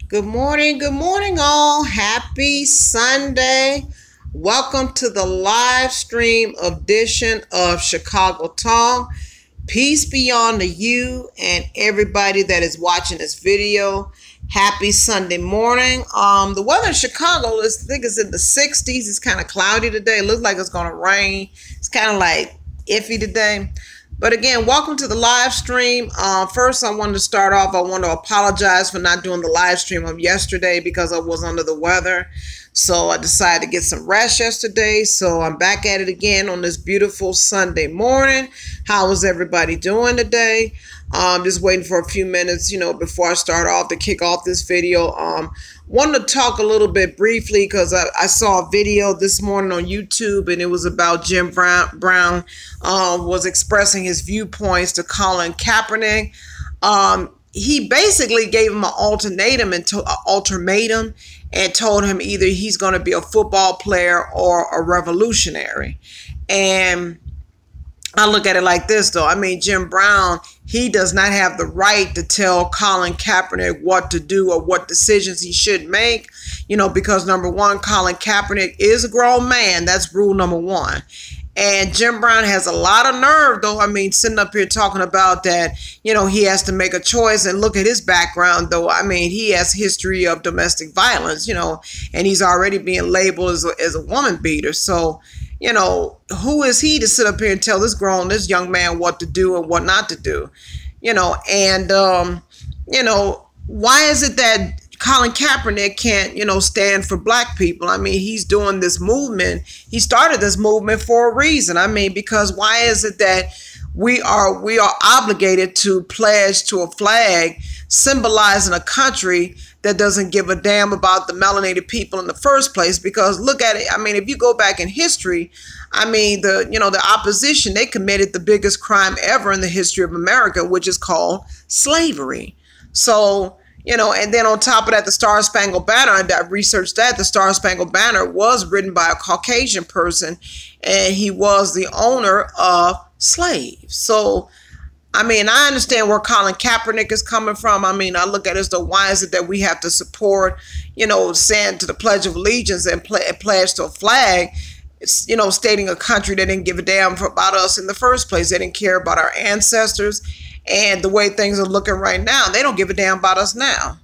Good morning, all. Happy Sunday. Welcome to the live stream edition of Chicago Talk. Peace be on to you and everybody that is watching this video. Happy Sunday morning. The weather in Chicago I think it's in the 60s. It's kind of cloudy today. It looks like it's going to rain. It's kind of like iffy today. But again, welcome to the live stream. First, I wanted to start off. I want to apologize for not doing the live stream of yesterday because I was under the weather. So I decided to get some rest yesterday. So I'm back at it again on this beautiful Sunday morning. How is everybody doing today? Just waiting for a few minutes, before I start off to kick off this video. Wanted to talk a little bit briefly because I saw a video this morning on YouTube and it was about Jim Brown was expressing his viewpoints to Colin Kaepernick. He basically gave him an ultimatum and told him either he's going to be a football player or a revolutionary. And I look at it like this, though. I mean, Jim Brown, he does not have the right to tell Colin Kaepernick what to do or what decisions he should make, because number one, Colin Kaepernick is a grown man. That's rule number one. And Jim Brown has a lot of nerve, though. I mean, sitting up here talking about that, he has to make a choice and look at his background, though. I mean, he has history of domestic violence, and he's already being labeled as a woman beater. So, who is he to sit up here and tell this young man what to do and what not to do? Why is it that Colin Kaepernick can't, stand for black people? I mean, he's doing this movement. He started this movement for a reason. I mean, because why is it that we are obligated to pledge to a flag symbolizing a country that doesn't give a damn about the melanated people in the first place? Because look at it. I mean, if you go back in history, I mean, the opposition, they committed the biggest crime ever in the history of America, which is called slavery. So, and then on top of that, the Star Spangled Banner, I researched that the Star Spangled Banner was written by a Caucasian person, and he was the owner of slaves. So, I mean, I understand where Colin Kaepernick is coming from. I mean, I look at it as though, why is it that we have to support, saying to the Pledge of Allegiance and pledge to a flag, stating a country that didn't give a damn about us in the first place. They didn't care about our ancestors. And the way things are looking right now, they don't give a damn about us now.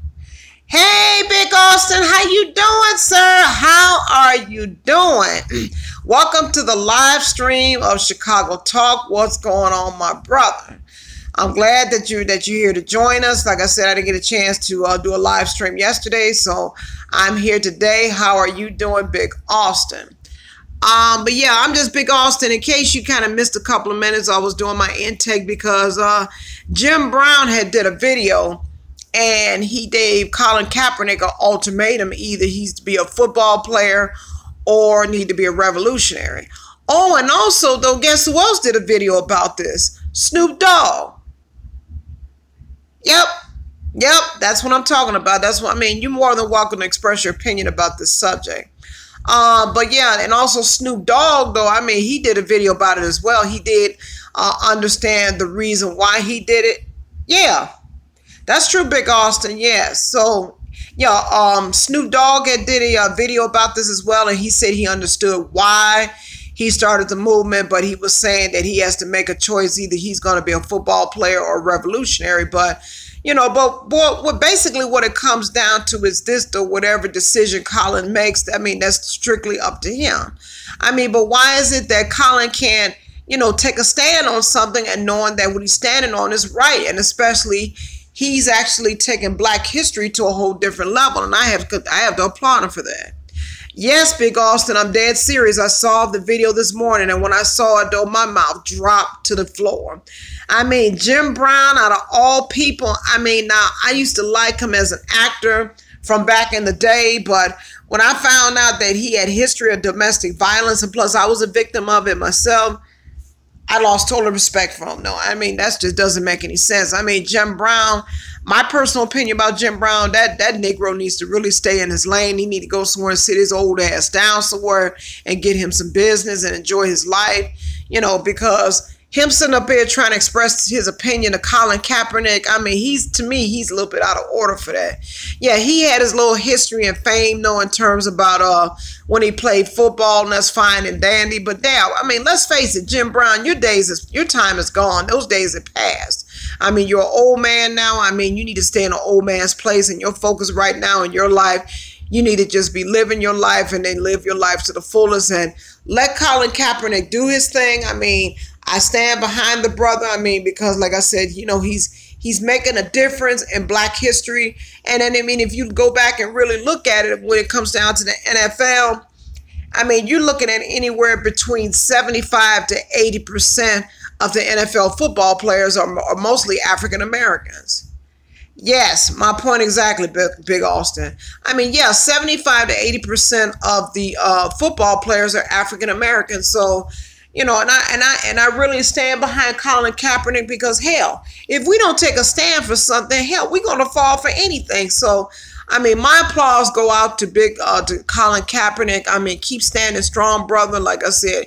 Hey, Big Austin, how you doing, sir? How are you doing? Welcome to the live stream of Chicago Talk. What's going on, my brother? I'm glad that you're here to join us. Like I said, I didn't get a chance to do a live stream yesterday, so I'm here today. How are you doing, Big Austin? But yeah, I'm just Big Austin. In case you kind of missed a couple of minutes, I was doing my intake because Jim Brown had did a video and he gave Colin Kaepernick an ultimatum. Either he's to be a football player or need to be a revolutionary. Oh, and also, though, guess who else did a video about this? Snoop Dogg. Yep, that's what I'm talking about. That's what I mean. You're more than welcome to express your opinion about this subject. But yeah, and also Snoop Dogg, though, I mean, he did a video about it as well. He did understand the reason why he did it. Yeah, that's true, Big Austin. Yeah, so yeah, Snoop Dogg did a video about this as well, and he said he understood why he started the movement, but he was saying that he has to make a choice. Either he's going to be a football player or a revolutionary. But basically what it comes down to is this, though, whatever decision Colin makes, I mean, that's strictly up to him. I mean, but why is it that Colin can't, take a stand on something and knowing that what he's standing on is right? And especially he's actually taken black history to a whole different level. And I have to applaud him for that. Yes, Big Austin, I'm dead serious. I saw the video this morning, and when I saw it, though, my mouth dropped to the floor. I mean, Jim Brown, out of all people, I mean, now, I used to like him as an actor from back in the day, but when I found out that he had history of domestic violence, and plus I was a victim of it myself, I lost total respect for him. No, I mean, that just doesn't make any sense. I mean, Jim Brown, my personal opinion about Jim Brown, that Negro needs to really stay in his lane. He need to go somewhere and sit his old ass down somewhere and get him some business and enjoy his life, because him sitting up here trying to express his opinion to Colin Kaepernick, I mean, to me, he's a little bit out of order for that. Yeah, he had his little history and fame, in terms about when he played football, and that's fine and dandy. But now, I mean, let's face it, Jim Brown, your time is gone. Those days have passed. I mean, you're an old man now. I mean, you need to stay in an old man's place, and your focus right now in your life, you need to just be living your life and then live your life to the fullest and let Colin Kaepernick do his thing. I mean, I stand behind the brother. I mean, because like I said, he's making a difference in Black history. And then, I mean, if you go back and really look at it when it comes down to the NFL, I mean, you're looking at anywhere between 75 to 80% of the NFL football players are mostly African Americans. Yes, my point exactly, Big Austin. I mean, yeah, 75 to 80% of the football players are African American. So, and I really stand behind Colin Kaepernick because, hell, if we don't take a stand for something, hell, we're gonna fall for anything. So, I mean, my applause go out to to Colin Kaepernick. I mean, keep standing strong, brother. Like I said,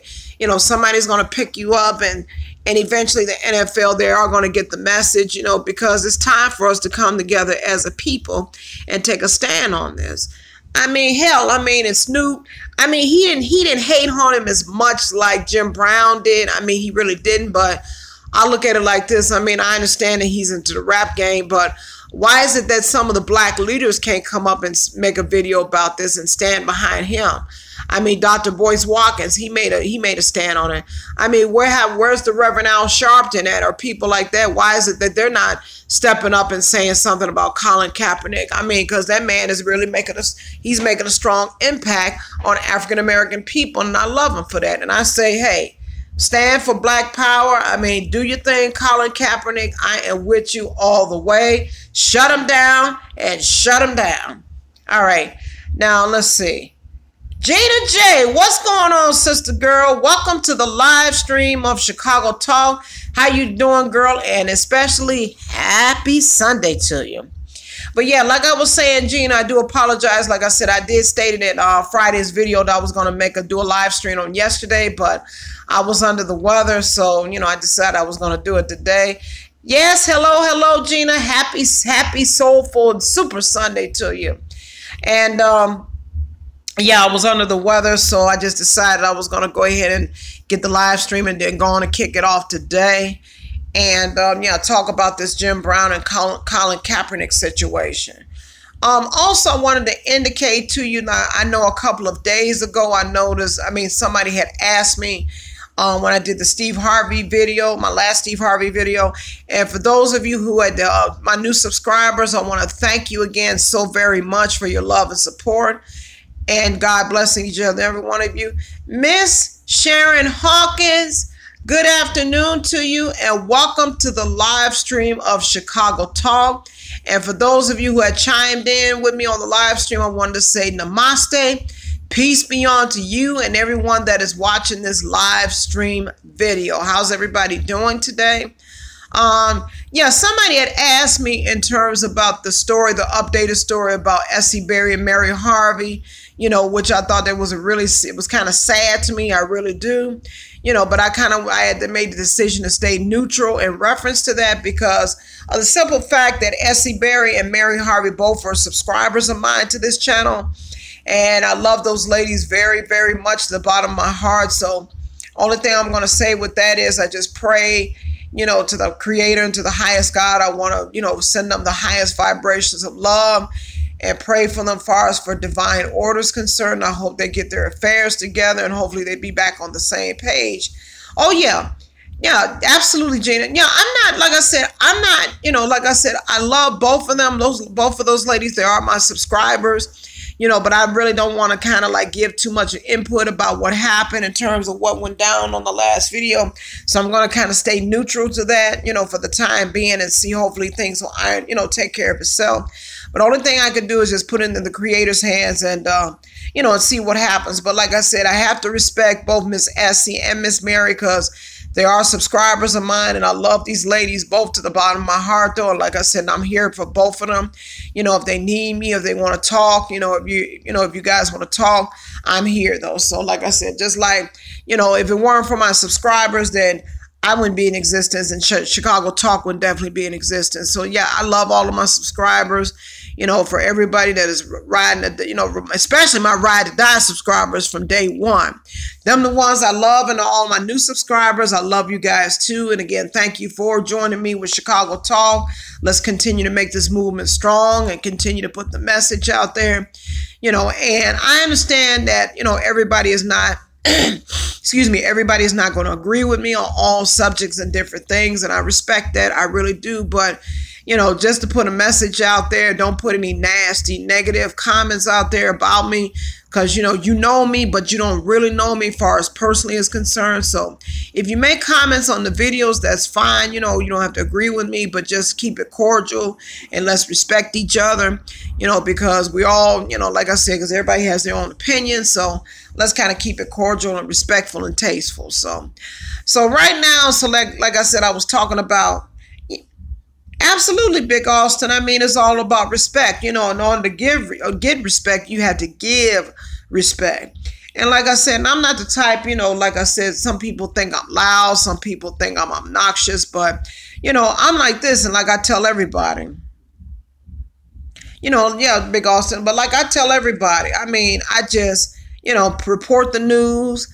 somebody's gonna pick you up, and eventually the NFL, they are going to get the message, because it's time for us to come together as a people and take a stand on this. I mean, hell, and Snoop, I mean, he didn't hate on him as much like Jim Brown did. I mean, he really didn't, but I look at it like this. I mean, I understand that he's into the rap game, but why is it that some of the Black leaders can't come up and make a video about this and stand behind him? I mean, Dr. Boyce Watkins, he made a stand on it. I mean, where's the Reverend Al Sharpton at, or people like that? Why is it that they're not stepping up and saying something about Colin Kaepernick? I mean, because that man is really making a strong impact on African American people, and I love him for that. And I say, hey, stand for Black power. I mean, do your thing, Colin Kaepernick. I am with you all the way. Shut him down and shut him down. All right, now let's see. Gina J, what's going on, sister girl? Welcome to the live stream of Chicago Talk. How you doing, girl? And especially happy Sunday to you. But yeah, like I was saying, Gina, I do apologize. Like I said, I did state it in Friday's video that I was going to do a live stream on yesterday, but I was under the weather, so I decided I was going to do it today. Yes, hello, Gina. Happy, soulful, super Sunday to you. And yeah, I was under the weather, so I just decided I was going to go ahead and get the live stream and then go on and kick it off today. And yeah, talk about this Jim Brown and Colin Kaepernick situation. Also, I wanted to indicate to you, now, I know a couple of days ago, somebody had asked me when I did the Steve Harvey video, my last Steve Harvey video. And for those of you who had my new subscribers, I want to thank you again so very much for your love and support. And God blessing each other, every one of you. Miss Sharon Hawkins, good afternoon to you, and welcome to the live stream of Chicago Talk. And for those of you who had chimed in with me on the live stream, I wanted to say namaste. Peace be unto you and everyone that is watching this live stream video. How's everybody doing today? Yeah, somebody had asked me in terms about the story, the updated story about Essie Berry and Mary Harvey, which I thought it was kind of sad to me. I really do, but I had to make the decision to stay neutral in reference to that because of the simple fact that Essie Berry and Mary Harvey both are subscribers of mine to this channel. And I love those ladies very, very much to the bottom of my heart. So only thing I'm going to say with that is I just pray, to the Creator and to the highest God. I want to, send them the highest vibrations of love and pray for them far as for divine orders concerned. I hope they get their affairs together and hopefully they be back on the same page. Oh, yeah. Yeah, absolutely, Gina. Yeah, like I said, I love both of them. Both of those ladies, they are my subscribers. But I really don't want to kind of give too much input about what happened in terms of what went down on the last video. So I'm going to kind of stay neutral to that, for the time being and see hopefully things will, take care of itself. But the only thing I could do is just put it in the Creator's hands and, and see what happens. But like I said, I have to respect both Miss Essie and Miss Mary because they are subscribers of mine, and I love these ladies both to the bottom of my heart, though. And like I said, I'm here for both of them. If they need me, if they want to talk, if you guys want to talk, I'm here, though. So like I said, just if it weren't for my subscribers, then I wouldn't be in existence, and Chicago Talk would definitely be in existence. So yeah, I love all of my subscribers. You know, for everybody that is riding, you know, especially my Ride to Die subscribers from day one. Them the ones I love, and all my new subscribers, I love you guys too. And again, thank you for joining me with Chicago Talk. Let's continue to make this movement strong and continue to put the message out there. You know, and I understand that, you know, everybody is not excuse me, everybody is not going to agree with me on all subjects and different things, and I respect that. I really do. But, you know, just to put a message out there, don't put any nasty, negative comments out there about me, because, you know me, but you don't really know me as far as personally is concerned. So if you make comments on the videos, that's fine. You know, you don't have to agree with me, but just keep it cordial and let's respect each other, you know, because we all, you know, like I said, because everybody has their own opinion. So let's kind of keep it cordial and respectful and tasteful. So right now, so like I said, I was talking about, absolutely, Big Austin. I mean, it's all about respect. You know, in order to get respect, you have to give respect. And like I said, I'm not the type, you know, like I said, some people think I'm loud. Some people think I'm obnoxious. But, you know, I'm like this. And like I tell everybody, you know, yeah, Big Austin. But like I tell everybody, I mean, I just, you know, report the news,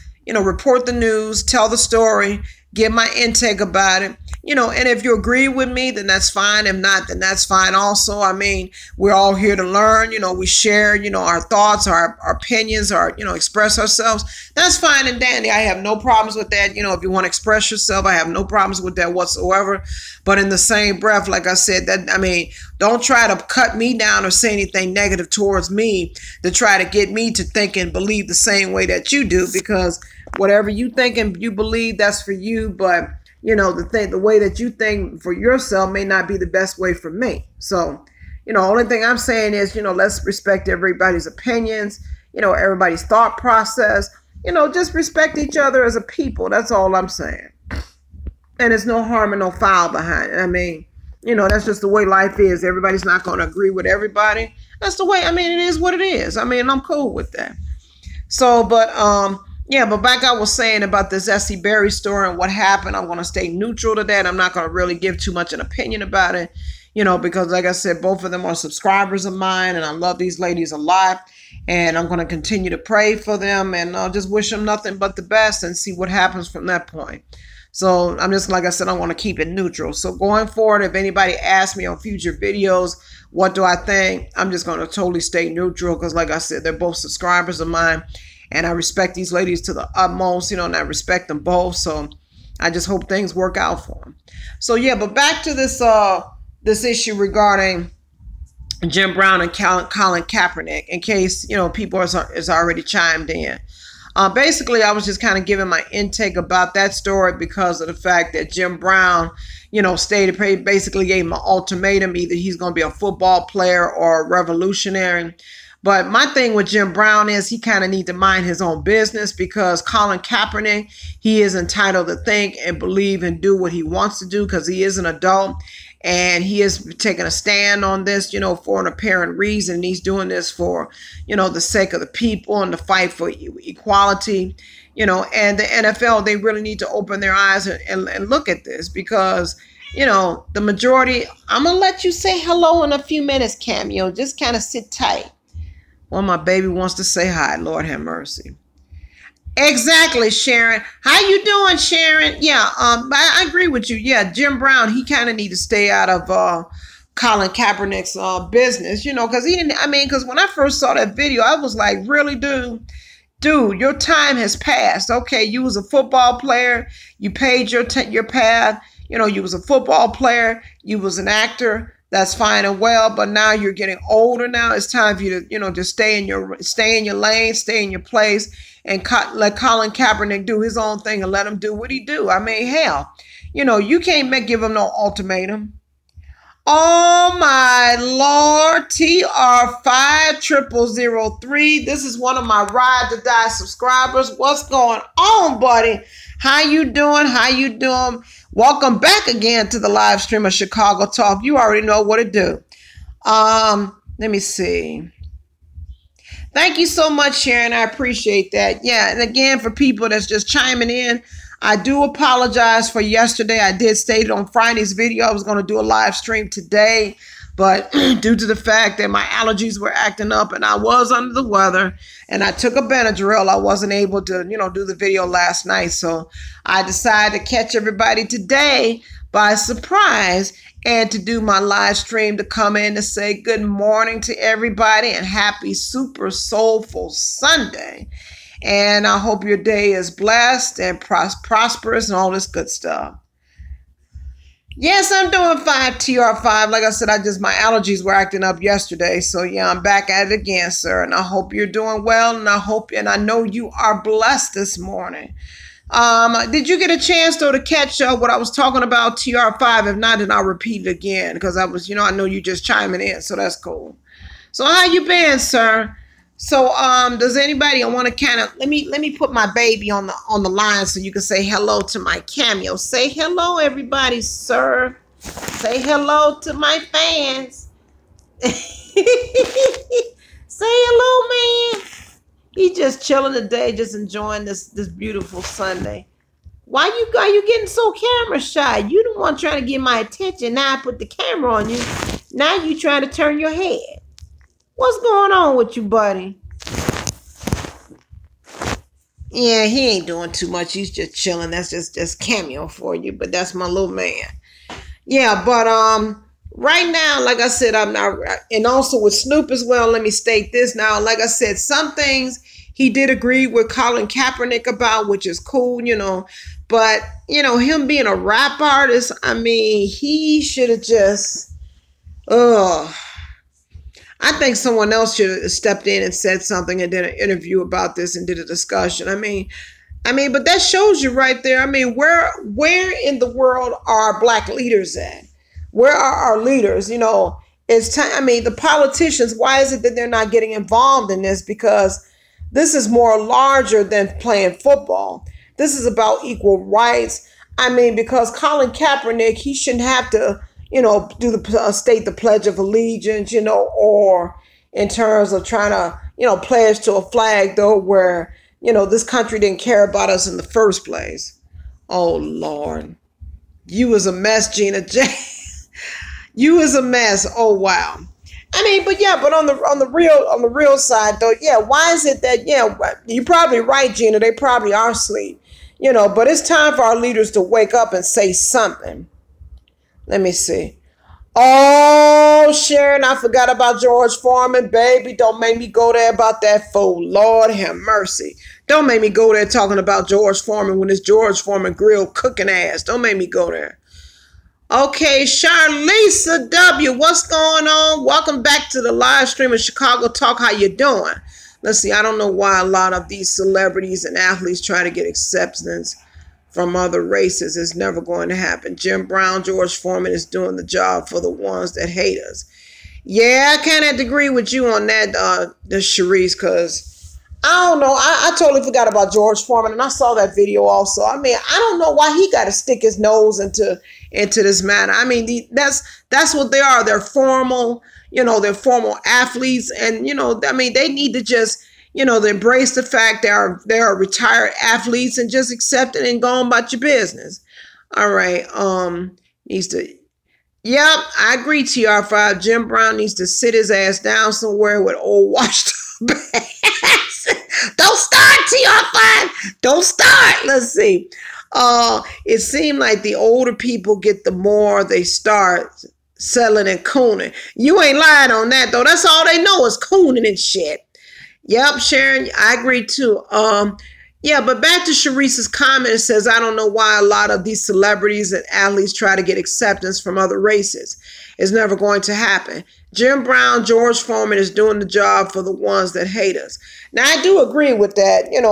tell the story, give my intake about it. You know, and if you agree with me, then that's fine. If not, then that's fine also. I mean, we're all here to learn. You know, we share, you know, our thoughts, our opinions, our, you know, express ourselves. That's fine and dandy. I have no problems with that. You know, if you want to express yourself, I have no problems with that whatsoever. But in the same breath, like I said, that, I mean, don't try to cut me down or say anything negative towards me to try to get me to think and believe the same way that you do, because whatever you think and you believe, that's for you. But you know, the way that you think for yourself may not be the best way for me. So, you know, only thing I'm saying is, you know, let's respect everybody's opinions, you know, everybody's thought process, you know, just respect each other as a people. That's all I'm saying. And there's no harm and no foul behind it. I mean, you know, that's just the way life is. Everybody's not going to agree with everybody. That's the way, I mean, it is what it is. I mean, I'm cool with that. So, but, yeah, but back I was saying about this S.C. Berry story and what happened, I'm going to stay neutral to that. I'm not going to really give too much an opinion about it, you know, because like I said, both of them are subscribers of mine, and I love these ladies a lot, and I'm going to continue to pray for them, and I'll just wish them nothing but the best and see what happens from that point. So I'm just, like I said, I want to keep it neutral. So going forward, if anybody asks me on future videos, what do I think? I'm just going to totally stay neutral because, like I said, they're both subscribers of mine. And I respect these ladies to the utmost, you know, and I respect them both. So I just hope things work out for them. So, yeah, but back to this this issue regarding Jim Brown and Colin Kaepernick, in case, you know, people is already chimed in. Basically, I was just kind of giving my intake about that story because of the fact that Jim Brown, you know, basically gave him an ultimatum. Either he's going to be a football player or a revolutionary. But my thing with Jim Brown is he kind of needs to mind his own business, because Colin Kaepernick, he is entitled to think and believe and do what he wants to do because he is an adult, and he is taking a stand on this, you know, for an apparent reason. And he's doing this for, you know, the sake of the people and the fight for equality, you know, and the NFL, they really need to open their eyes and look at this because, you know, the majority, I'm going to let you say hello in a few minutes, Cameo. Just kind of sit tight. Well, my baby wants to say hi. Lord have mercy. Exactly, Sharon. How you doing, Sharon? Yeah, I agree with you. Yeah, Jim Brown, he kind of need to stay out of Colin Kaepernick's business, you know, because he didn't. I mean, because when I first saw that video, I was like, really, dude, your time has passed. Okay, you was a football player. You paid your path. You know, you was a football player. You was an actor. That's fine and well, but now you're getting older. Now it's time for you to, you know, just stay in your lane, stay in your place, and let Colin Kaepernick do his own thing and let him do what he do. I mean, hell, you know, you can't give him no ultimatum. Oh my Lord, TR50003. This is one of my Ride to Die subscribers. What's going on, buddy? How you doing? How you doing? Welcome back again to the live stream of Chicago Talk. You already know what to do. Let me see. Thank you so much, Sharon. I appreciate that. Yeah, and again, for people that's just chiming in, I do apologize for yesterday. I did state it on Friday's video. I was going to do a live stream today, but due to the fact that my allergies were acting up and I was under the weather and I took a Benadryl, I wasn't able to, do the video last night. So I decided to catch everybody today by surprise and to do my live stream, to come in to say good morning to everybody and happy super soulful Sunday. And I hope your day is blessed and prosperous and all this good stuff. Yes, I'm doing 5TR5. Like I said, my allergies were acting up yesterday. So yeah, I'm back at it again, sir. And I hope you're doing well. And I know you are blessed this morning. Did you get a chance though to catch what I was talking about TR5? If not, then I'll repeat it again because I know you just chiming in, so that's cool. So how you been, sir? So does anybody? I want to kind of let me put my baby on the line so you can say hello to my cameo. Say hello, everybody, sir. Say hello to my fans. Say hello, man. He's just chilling today, just enjoying this beautiful Sunday. Why you getting so camera shy? You the one trying to get my attention. Now I put the camera on you. Now you trying to turn your head. What's going on with you, buddy? Yeah, he ain't doing too much. He's just chilling. That's just cameo for you. But that's my little man. Yeah, but right now, like I said, I'm not, and also with Snoop as well, let me state this now. Like I said, some things he did agree with Colin Kaepernick about, which is cool, but, him being a rap artist, I mean, he should have just, I think someone else should have stepped in and said something and did an interview about this and did a discussion. I mean, but that shows you right there. I mean, where in the world are Black leaders at? Where are our leaders? It's time. I mean, the politicians, why is it that they're not getting involved in this? Because this is more larger than playing football. This is about equal rights. I mean, because Colin Kaepernick, he shouldn't have to, state the Pledge of Allegiance, or in terms of trying to, pledge to a flag, though, where, this country didn't care about us in the first place. Oh, Lord. You was a mess, Gina J. You was a mess. Oh, wow. I mean, but on the real side though, yeah, why is it that, you're probably right, Gina, they probably are asleep, but it's time for our leaders to wake up and say something. Let me see. Oh, Sharon, I forgot about George Foreman, baby. Don't make me go there about that fool. Lord have mercy. Don't make me go there talking about George Foreman when it's George Foreman grill cooking ass. Don't make me go there. Okay, Charlisa W, what's going on? Welcome back to the live stream of Chicago Talk. How you doing? Let's see, I don't know why a lot of these celebrities and athletes try to get acceptance from other races. It's never going to happen. Jim Brown, George Foreman is doing the job for the ones that hate us. Yeah, I kind of agree with you on that, the Sharice, because I don't know. I totally forgot about George Foreman, and I saw that video also. I mean, I don't know why he got to stick his nose into this matter. I mean, that's what they are. They're formal, they're formal athletes, and I mean, they need to just, to embrace the fact they are retired athletes and just accept it and go on about your business. All right, needs to. Yep, I agree. TR5. Jim Brown needs to sit his ass down somewhere with old washed up ass. Don't start, TR5. Don't start. Let's see. It seemed like the older people get, the more they start selling and cooning. You ain't lying on that, though. That's all they know is cooning and shit. Yep, Sharon, I agree, too. Yeah, but back to Sharice's comment, it says, I don't know why a lot of these celebrities and athletes try to get acceptance from other races. It's never going to happen. Jim Brown, George Foreman is doing the job for the ones that hate us. Now, I do agree with that, and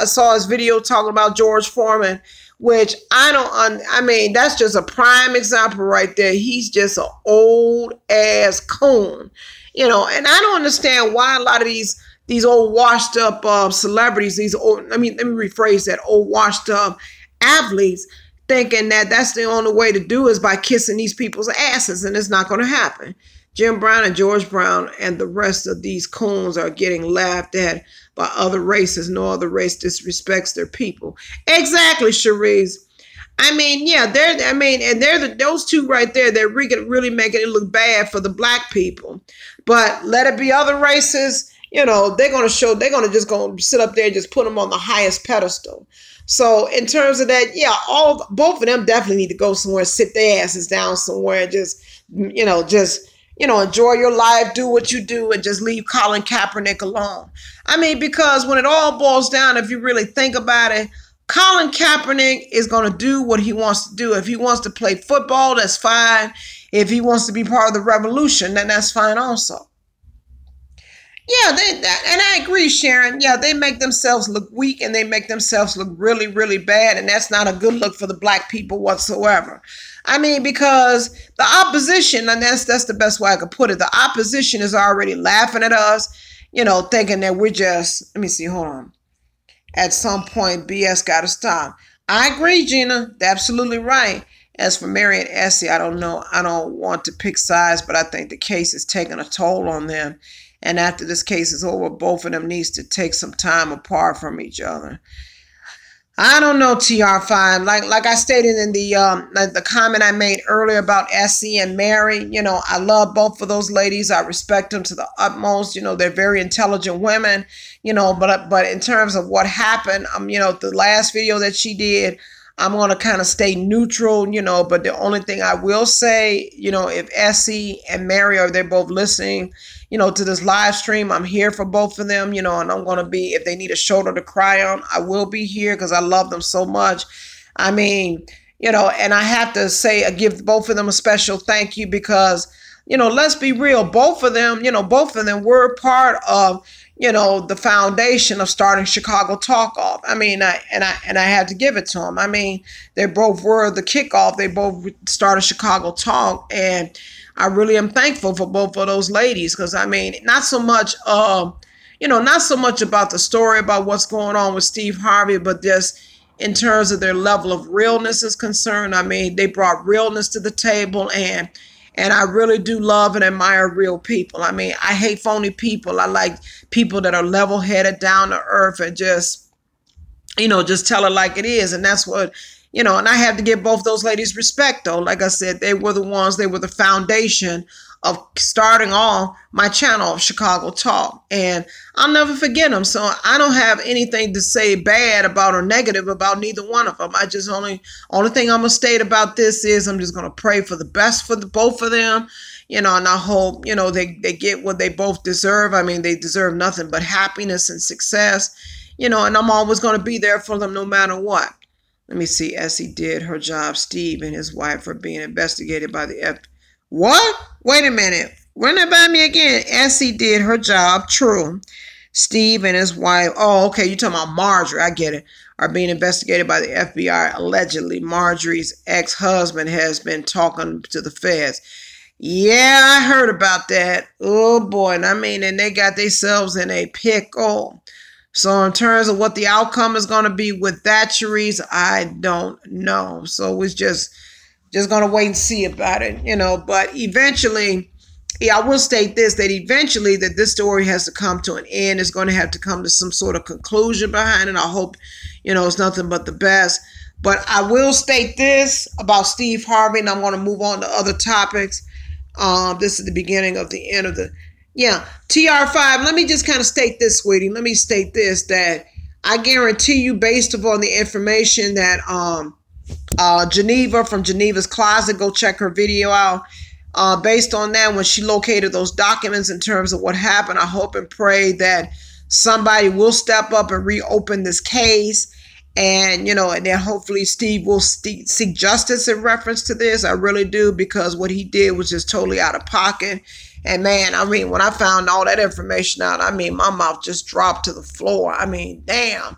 I saw his video talking about George Foreman, which I mean, that's just a prime example right there. He's just an old ass coon, and I don't understand why a lot of these old washed up celebrities, let me rephrase that, old washed up athletes thinking that that's the only way to do is by kissing these people's asses, and it's not going to happen. Jim Brown and George Brown and the rest of these coons are getting laughed at by other races. No other race disrespects their people. Exactly, Cherise. I mean, yeah, those two right there. They're really making it look bad for the black people. But let it be other races. They're going to just sit up there and just put them on the highest pedestal. So in terms of that, yeah, both of them definitely need to go somewhere, sit their asses down somewhere, and just enjoy your life, do what you do, and just leave Colin Kaepernick alone. I mean, because when it all boils down, if you really think about it, Colin Kaepernick is going to do what he wants to do. If he wants to play football, that's fine. If he wants to be part of the revolution, then that's fine also. Yeah, and I agree, Sharon. Yeah, they make themselves look weak and they make themselves look really, really bad. And that's not a good look for the black people whatsoever. I mean, because the opposition, and that's the best way I could put it, the opposition is already laughing at us, thinking that we're just, let me see, hold on. At some point, BS got to stop. I agree, Gina. They're absolutely right. As for Mary and Essie, I don't know. I don't want to pick sides, but I think the case is taking a toll on them. And after this case is over, both of them needs to take some time apart from each other. I don't know, TR5. Like I stated in the comment I made earlier about Essie and Mary, I love both of those ladies. I respect them to the utmost. They're very intelligent women, but in terms of what happened, the last video that she did, I'm going to kind of stay neutral, but the only thing I will say, if Essie and Mary they're both listening, to this live stream, I'm here for both of them, and I'm going to be, if they need a shoulder to cry on, I will be here because I love them so much. I mean, and I have to say, give both of them a special thank you because, let's be real, both of them were part of, the foundation of starting Chicago Talk Off. I mean, I had to give it to them. I mean, they both were the kickoff. They both started Chicago Talk, and I really am thankful for both of those ladies because, I mean, not so much about the story about what's going on with Steve Harvey, but just in terms of their level of realness is concerned. I mean, they brought realness to the table, and I really do love and admire real people. I mean, I hate phony people. I like people that are level-headed, down to earth, and just tell it like it is. And that's what, and I have to give both those ladies respect, though. Like I said, they were the foundation of starting off my channel of Chicago Talk. And I'll never forget them. So I don't have anything to say bad about or negative about neither one of them. I just only thing I'm going to state about this is I'm just going to pray for the best for both of them, and I hope, they get what they both deserve. I mean, they deserve nothing but happiness and success, and I'm always going to be there for them no matter what. Let me see. Essie did her job. Steve and his wife are being investigated by the FBI. What? Wait a minute. Run that by me again. Essie did her job. True. Steve and his wife. Oh, okay. You're talking about Marjorie. I get it. Are being investigated by the FBI. Allegedly, Marjorie's ex-husband has been talking to the feds. Yeah, I heard about that. Oh, boy. And I mean, and they got themselves in a pickle. So in terms of what the outcome is going to be with that, Cherise, I don't know. So it's just going to wait and see about it, But eventually, I will state this, that eventually that this story has to come to an end. It's going to have to come to some sort of conclusion behind it. I hope, it's nothing but the best. But I will state this about Steve Harvey, and I'm going to move on to other topics. This is the beginning of the end of the... Yeah, TR5, let me just kind of state this, sweetie. Let me state this, that I guarantee you, based upon the information that Geneva from Geneva's Closet, go check her video out. Based on that, when she located those documents in terms of what happened, I hope and pray that somebody will step up and reopen this case. And, and then hopefully Steve will seek justice in reference to this. I really do, because what he did was just totally out of pocket. And man, I mean, when I found all that information out, I mean, my mouth just dropped to the floor. I mean, damn,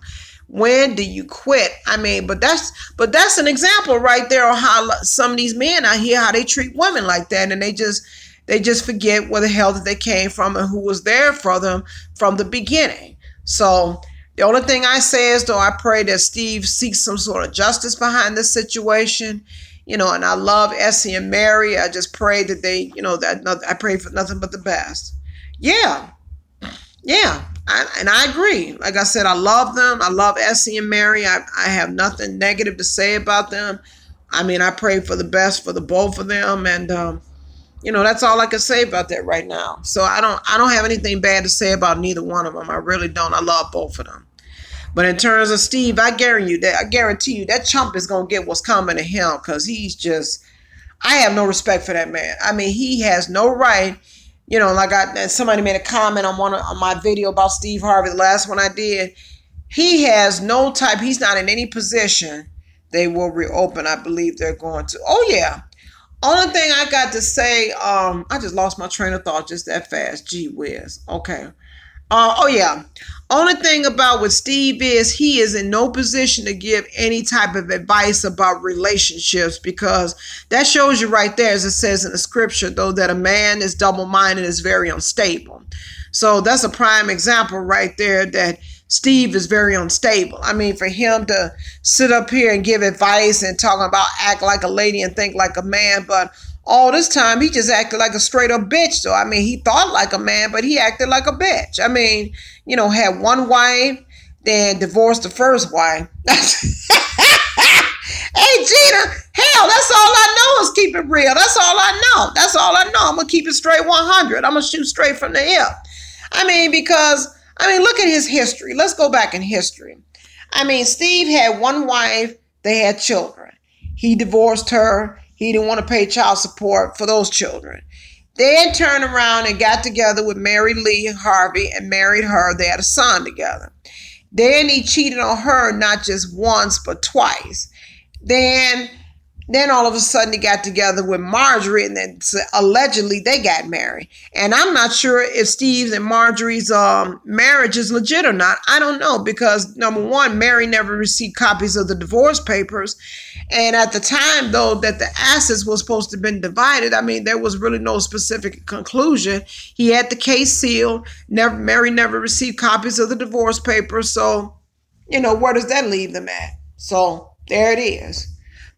when do you quit? I mean, but that's an example right there of how some of these men out here, how they treat women like that. And they just forget where the hell that they came from and who was there for them from the beginning. So The only thing I say is, though, I pray that Steve seeks some sort of justice behind this situation. And I love Essie and Mary. I just pray that they, I pray for nothing but the best. Yeah. And I agree. Like I said, I love them. I love Essie and Mary. I have nothing negative to say about them. I pray for the best for the both of them. And, that's all I can say about that right now. So I don't have anything bad to say about neither one of them. I really don't. I love both of them. But in terms of Steve, I guarantee you that chump is going to get what's coming to him, because he's just, I have no respect for that man. He has no right. Somebody made a comment on my video about Steve Harvey, the last one I did. He has no type, he's not in any position. They will reopen. I believe they're going to. Oh, yeah. Only thing I got to say, I just lost my train of thought just that fast. Gee whiz. Okay. Oh, yeah. Only thing about with Steve is he is in no position to give any type of advice about relationships, because that shows you right there, as it says in the scripture, though, that a man is double-minded, is very unstable. So that's a prime example right there that Steve is very unstable. For him to sit up here and give advice and talking about act like a lady and think like a man, but all this time he just acted like a straight up bitch. So, he thought like a man, but he acted like a bitch. Had one wife, then divorced the first wife. Hey, Gina, hell, that's all I know is keep it real. That's all I know. That's all I know. I'm going to keep it straight 100. I'm going to shoot straight from the hip. Because look at his history. Let's go back in history. Steve had one wife. They had children. He divorced her. He didn't want to pay child support for those children. Then turned around and got together with Mary Lee Harvey and married her. They had a son together. Then he cheated on her not just once, but twice. Then all of a sudden he got together with Marjorie, and then allegedly they got married. And I'm not sure if Steve's and Marjorie's marriage is legit or not. I don't know, because number one, Mary never received copies of the divorce papers. And at the time, though, that the assets were supposed to have been divided, there was really no specific conclusion. He had the case sealed. Mary never received copies of the divorce papers. So, where does that leave them at? So there it is.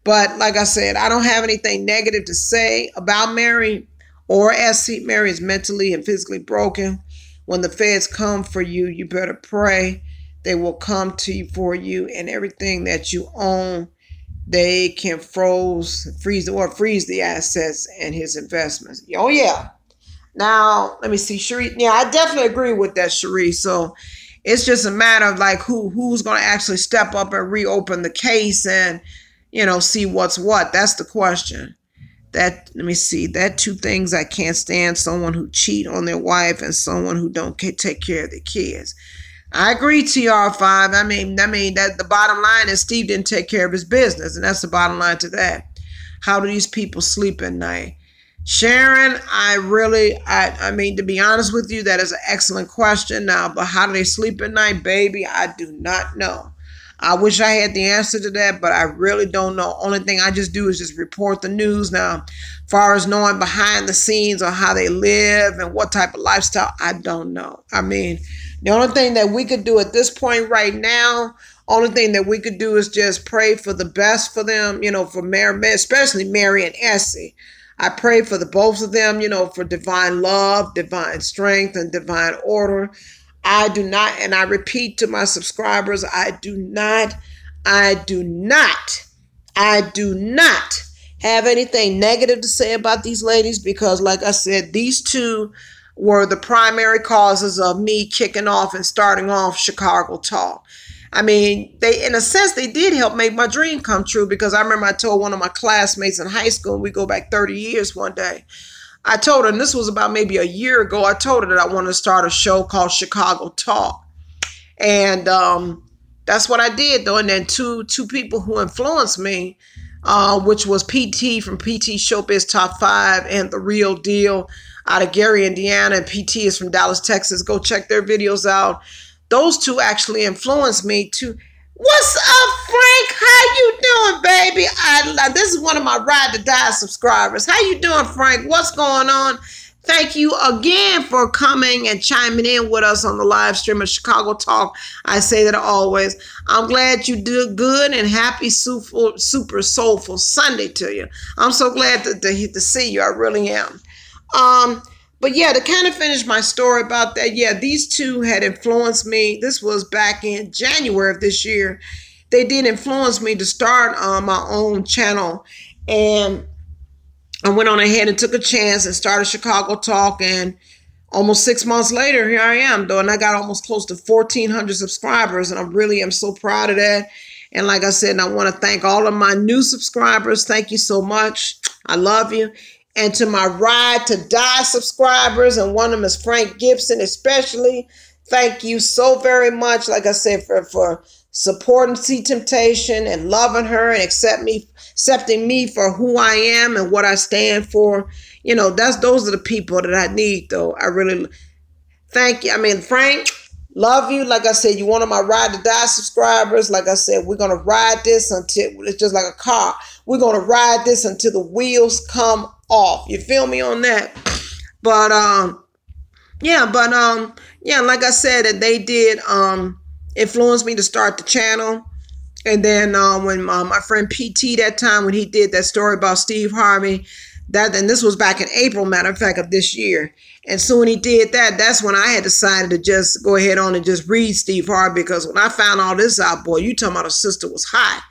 But like I said, I don't have anything negative to say about Mary or Essie. Mary is mentally and physically broken. When the feds come for you, you better pray. They will come to you for you, and everything that you own, they can freeze the assets and his investments. Oh, yeah. Now, let me see, Cherie. Yeah, I definitely agree with that, Cherie. So it's just a matter of like who's going to actually step up and reopen the case and, see what's what. That's the question. Let me see. That two things I can't stand: someone who cheat on their wife and someone who don't take care of their kids. I agree, TR5. That the bottom line is Steve didn't take care of his business, and that's the bottom line to that. How do these people sleep at night? Sharon, to be honest with you, that is an excellent question now, but how do they sleep at night, baby? I do not know. I wish I had the answer to that, but I really don't know. Only thing I just do is just report the news. Now, as far as knowing behind the scenes or how they live and what type of lifestyle, I don't know. The only thing that we could do at this point right now, is just pray for the best for them, for Mary, especially Mary and Essie. I pray for the both of them, for divine love, divine strength, and divine order. I do not, and I repeat to my subscribers, I do not have anything negative to say about these ladies, because like I said, these two were the primary causes of me kicking off and starting off Chicago Talk. They, in a sense, they did help make my dream come true, because I remember I told one of my classmates in high school, and we go back 30 years one day, I told her, and this was about maybe a year ago, I told her that I wanted to start a show called Chicago Talk. And that's what I did, though. And then two people who influenced me, which was PT from PT Showbiz Top 5 and The Real Deal out of Gary, Indiana. And PT is from Dallas, Texas. Go check their videos out. Those two actually influenced me to... What's up, Frank? How you doing, baby? This is one of my Ride to Die subscribers. How you doing, Frank? What's going on? Thank you again for coming and chiming in with us on the live stream of Chicago Talk. I say that always. I'm glad you did good, and happy super soulful Sunday to you. I'm so glad to see you. I really am. But yeah, to kind of finish my story about that, yeah, these two had influenced me. This was back in January of this year. They did influence me to start my own channel, and I went on ahead and took a chance and started Chicago Talk, and almost 6 months later, here I am, though, and I got almost close to 1,400 subscribers, and I really am so proud of that. And like I said, I want to thank all of my new subscribers. Thank you so much. I love you. And to my Ride to Die subscribers, and one of them is Frank Gibson especially, thank you so very much, like I said, for supporting C Temptation and loving her and accepting me for who I am and what I stand for. You know, those are the people that I need, though. I really thank you. I mean, Frank, love you. Like I said, you're one of my Ride to Die subscribers. Like I said, we're going to ride this until it's just like a car. We're going to ride this until the wheels come off. You feel me on that? But, yeah, like I said, that they did, influenced me to start the channel. And then when my friend PT that time, when he did that story about Steve Harvey, and this was back in April, matter of fact, of this year. And so when he did that, that's when I had decided to just go ahead on and just read Steve Harvey, because when I found all this out, boy, you talking about a sister was hot.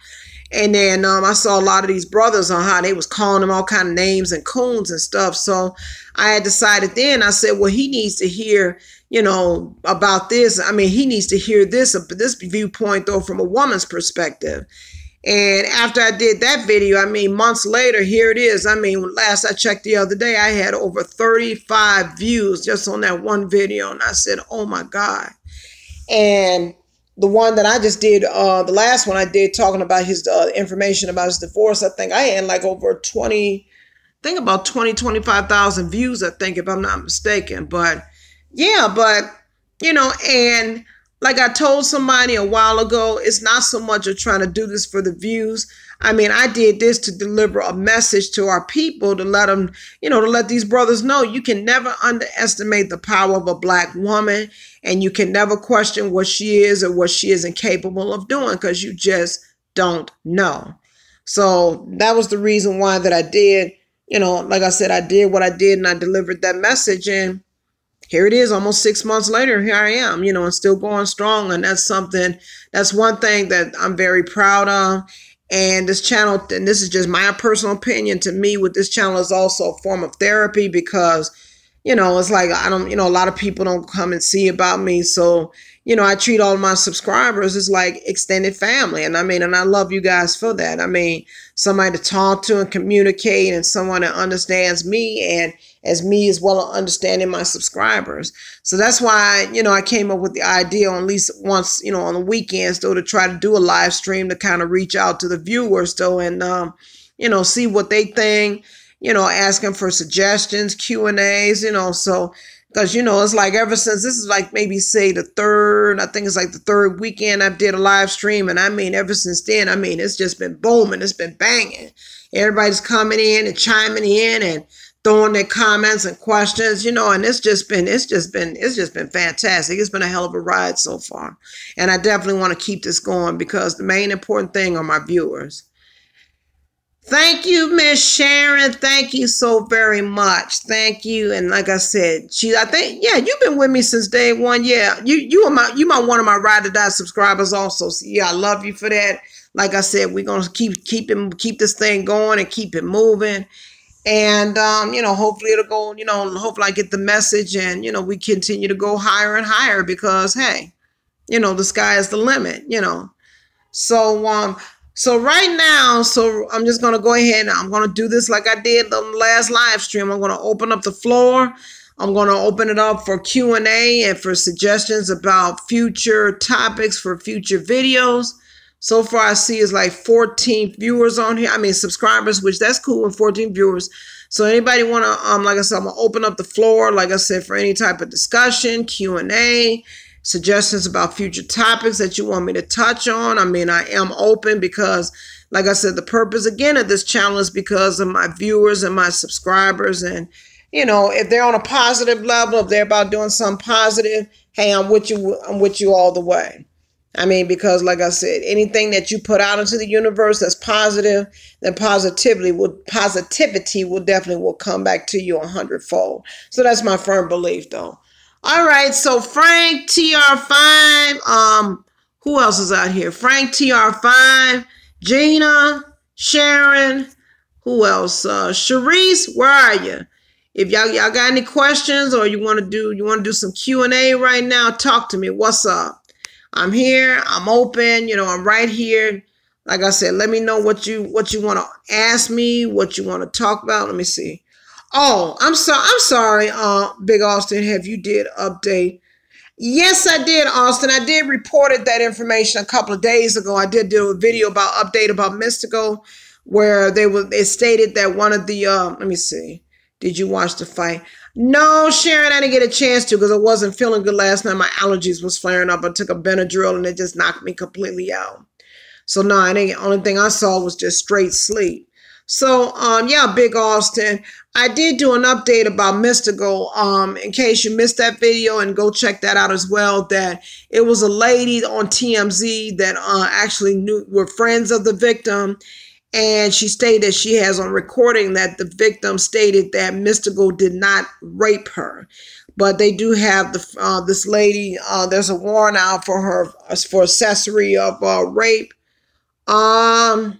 And then I saw a lot of these brothers on how they was calling them all kind of names and coons and stuff. So I had decided then, I said, well, he needs to hear, you know, about this. I mean, he needs to hear this viewpoint, though, from a woman's perspective. And after I did that video, I mean, months later, here it is. I mean, last I checked the other day, I had over 35 views just on that one video. And I said, oh, my God. And the one that I just did, the last one I did talking about his information about his divorce, I think I had like over 25,000 views, I think, if I'm not mistaken. But yeah, but, you know, and like I told somebody a while ago, it's not so much of trying to do this for the views. I mean, I did this to deliver a message to our people, to let them, you know, to let these brothers know you can never underestimate the power of a Black woman, and you can never question what she is or what she is incapable of doing, because you just don't know. So that was the reason why that I did, you know, like I said, I did what I did, and I delivered that message. And here it is, almost 6 months later, here I am, you know, and still going strong. And that's one thing that I'm very proud of. And this channel, and this is just my personal opinion, to me, with this channel is also a form of therapy, because, you know, it's like, you know, a lot of people don't come and see about me. So, you know, I treat all of my subscribers as like extended family. And I mean, and I love you guys for that. I mean, somebody to talk to and communicate, and someone that understands me, and as me as well as understanding my subscribers. So that's why, you know, I came up with the idea on at least once, you know, on the weekends, though, to try to do a live stream to kind of reach out to the viewers, though, and, you know, see what they think, you know, asking for suggestions, Q&As, you know, so, because, you know, it's like ever since, this is like maybe say the third weekend I did a live stream. And I mean, ever since then, I mean, it's just been booming. It's been banging. Everybody's coming in and chiming in and throwing their comments and questions, you know, and it's just been fantastic. It's been a hell of a ride so far. And I definitely want to keep this going, because the main important thing are my viewers. Thank you, Miss Sharon. Thank you so very much. Thank you. And like I said, I think, yeah, you've been with me since day one. Yeah, you are one of my Ride to Die subscribers also. So yeah, I love you for that. Like I said, we're gonna keep this thing going and keep it moving. And you know, hopefully it'll go, you know, hopefully I get the message, and, you know, we continue to go higher and higher, because hey, you know, the sky is the limit, you know. So right now, I'm just going to go ahead and I'm going to do this like I did the last live stream. I'm going to open up the floor. I'm going to open it up for Q&A and for suggestions about future topics for future videos. So far, I see is like 14 viewers on here. I mean, subscribers, which that's cool, and 14 viewers. So anybody want to, like I said, I'm going to open up the floor, like I said, for any type of discussion, Q&A, suggestions about future topics that you want me to touch on. I mean, I am open, because, like I said, the purpose, again, of this channel is because of my viewers and my subscribers, and you know, if they're on a positive level, if they're about doing something positive, hey, I'm with you all the way. I mean, because like I said, anything that you put out into the universe that's positive, then positivity will definitely will come back to you 100-fold. So that's my firm belief, though. All right, so Frank TR5, who else is out here? Frank TR5, Gina, Sharon, who else? Sharice, where are you? If y'all got any questions or you want to do some Q&A right now, talk to me. What's up? I'm here. I'm open. You know, I'm right here. Like I said, let me know what you want to ask me, what you want to talk about. Let me see. Oh, I'm sorry, Big Austin. Have you did update? Yes, I did, Austin. I did reported that information a couple of days ago. I did do a video about update about Mystical, where they stated that one of the let me see. Did you watch the fight? No, Sharon, I didn't get a chance to because I wasn't feeling good last night. My allergies was flaring up. I took a Benadryl and it just knocked me completely out. So no, I didn't. Only thing I saw was just straight sleep. So yeah, Big Austin, I did do an update about Mystical. In case you missed that video, and go check that out as well. That it was a lady on TMZ that actually were friends of the victim. And she stated she has on recording that the victim stated that Mystical did not rape her. But they do have this lady, there's a warrant out for her for accessory of rape. Let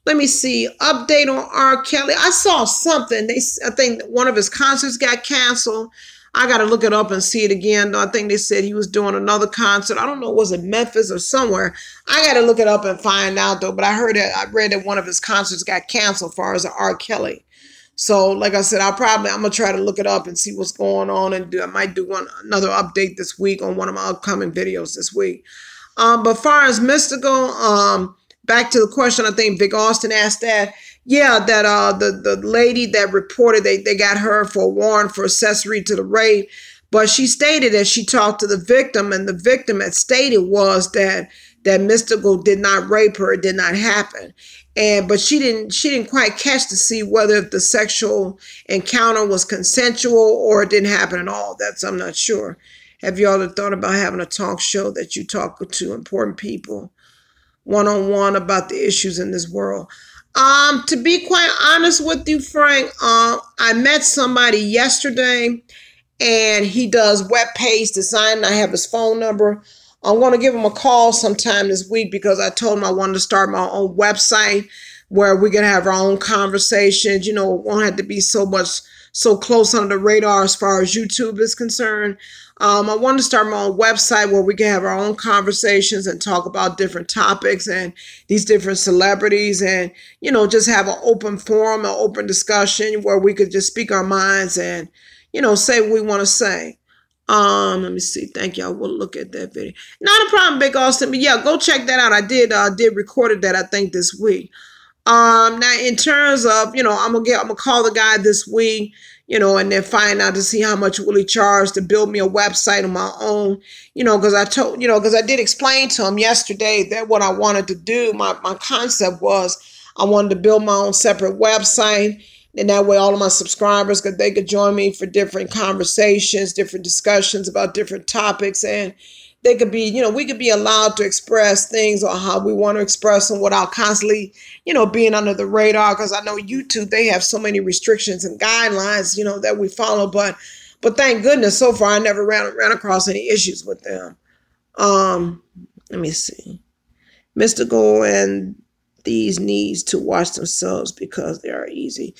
me see. Update on R. Kelly. I saw something. I think one of his concerts got canceled. I got to look it up and see it again. I think they said he was doing another concert. I don't know, was it Memphis or somewhere? I got to look it up and find out, though. But I read that one of his concerts got canceled as far as R. Kelly. So, like I said, I'm going to try to look it up and see what's going on. And I might do another update this week on one of my upcoming videos this week. But far as Mystical, back to the question, I think Big Austin asked that. Yeah, that the lady that reported they got her for a warrant for accessory to the rape, but she stated that she talked to the victim, and the victim had stated was that Mystical did not rape her, it did not happen, but she didn't quite catch to see whether the sexual encounter was consensual or it didn't happen at all. I'm not sure. Have you all thought about having a talk show that you talk to important people one-on-one about the issues in this world? To be quite honest with you, Frank, I met somebody yesterday and he does web page design. I have his phone number. I'm going to give him a call sometime this week because I told him I wanted to start my own website where we can have our own conversations. You know, it won't have to be so close under the radar as far as YouTube is concerned. I wanted to start my own website where we can have our own conversations and talk about different topics and these different celebrities and, you know, just have an open forum, an open discussion where we could just speak our minds and, you know, say what we want to say. Let me see. Thank you. I will look at that video. Not a problem, Big Austin, but yeah, go check that out. I did recorded that, I think, this week. Now in terms of, you know, I'm gonna call the guy this week, you know, and then find out to see how much will he charge to build me a website on my own, you know, because I did explain to him yesterday that what I wanted to do, my concept was I wanted to build my own separate website. And that way all of my subscribers, they could join me for different conversations, different discussions about different topics. And they could be, you know, we could be allowed to express things or how we want to express them without constantly, you know, being under the radar. Because I know YouTube, they have so many restrictions and guidelines, you know, that we follow. But thank goodness, so far I never ran across any issues with them. Let me see. Mystical and these needs to watch themselves because they are easy.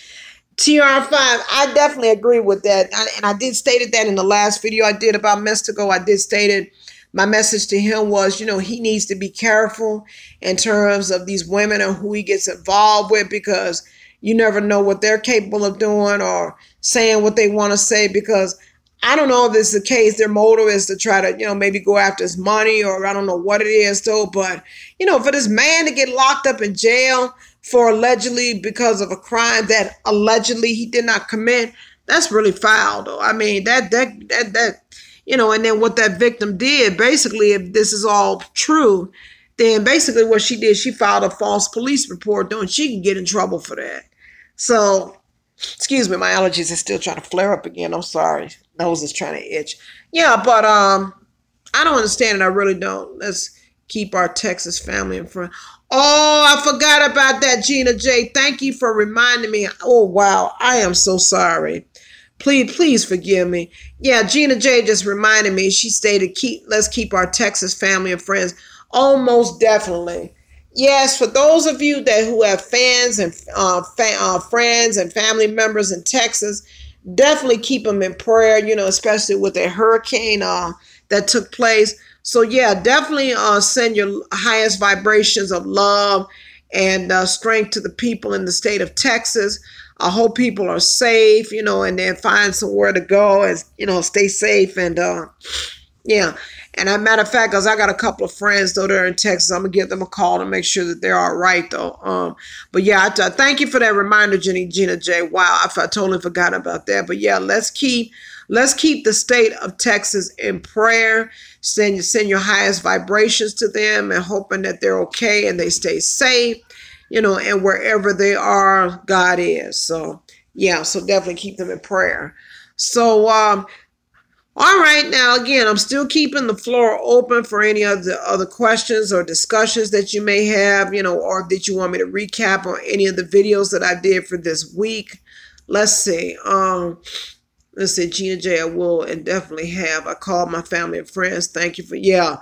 TR5, I definitely agree with that. And I did stated that in the last video I did about Mystical. I did stated my message to him was, you know, he needs to be careful in terms of these women and who he gets involved with, because you never know what they're capable of doing or saying what they want to say, because I don't know if it's the case. Their motive is to try to, you know, maybe go after his money, or I don't know what it is though. But, you know, for this man to get locked up in jail for allegedly because of a crime that allegedly he did not commit, that's really foul though. I mean, that you know, and then what that victim did, basically, if this is all true, then basically what she did, she filed a false police report, though, and she can get in trouble for that. So, Excuse me, my allergies are still trying to flare up again. I'm sorry. Nose is trying to itch. Yeah, but I don't understand it. I really don't. Let's keep our Texas family and friends. Oh, I forgot about that, Gina J. Thank you for reminding me. Oh, wow. I am so sorry. Please forgive me. Yeah, Gina J just reminded me. She stated, let's keep our Texas family and friends. Oh, most definitely. Yes, for those of you who have fans and friends and family members in Texas, definitely keep them in prayer, especially with the hurricane that took place. So, yeah, definitely send your highest vibrations of love and strength to the people in the state of Texas. I hope people are safe, and then find somewhere to go and, stay safe. And, yeah. And as a matter of fact, because I got a couple of friends, though, they're in Texas, I'm going to give them a call to make sure that they're all right, though. But, yeah, thank you for that reminder, Gina J. Wow, I totally forgot about that. But, yeah, let's keep the state of Texas in prayer. Send your highest vibrations to them and hoping that they're okay and they stay safe, and wherever they are, God is. So, yeah, so definitely keep them in prayer. So, all right, now, again, I'm still keeping the floor open for any other questions or discussions that you may have, or that you want me to recap on any of the videos that I did for this week. Let's see. Let's see, Gina J, I will and definitely have. I called my family and friends. Thank you for, yeah,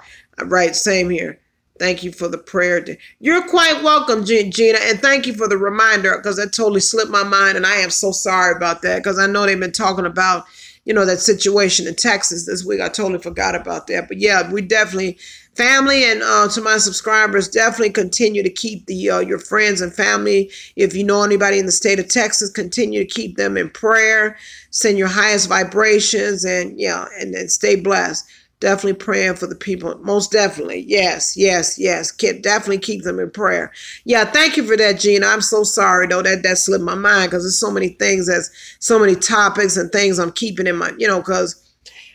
right, same here. Thank you for the prayer. You're quite welcome, Gina, and thank you for the reminder, because that totally slipped my mind, and I am so sorry about that, because I know they've been talking about, that situation in Texas this week. I totally forgot about that. But, yeah, we definitely, family and to my subscribers, definitely continue to keep your friends and family. If you know anybody in the state of Texas, continue to keep them in prayer. Send your highest vibrations, and, yeah, and then stay blessed. Definitely praying for the people. Most definitely. Yes. Definitely keep them in prayer. Yeah, thank you for that, Gina. I'm so sorry, though, that slipped my mind, because there's so many things, there's so many topics and things I'm keeping in my, because,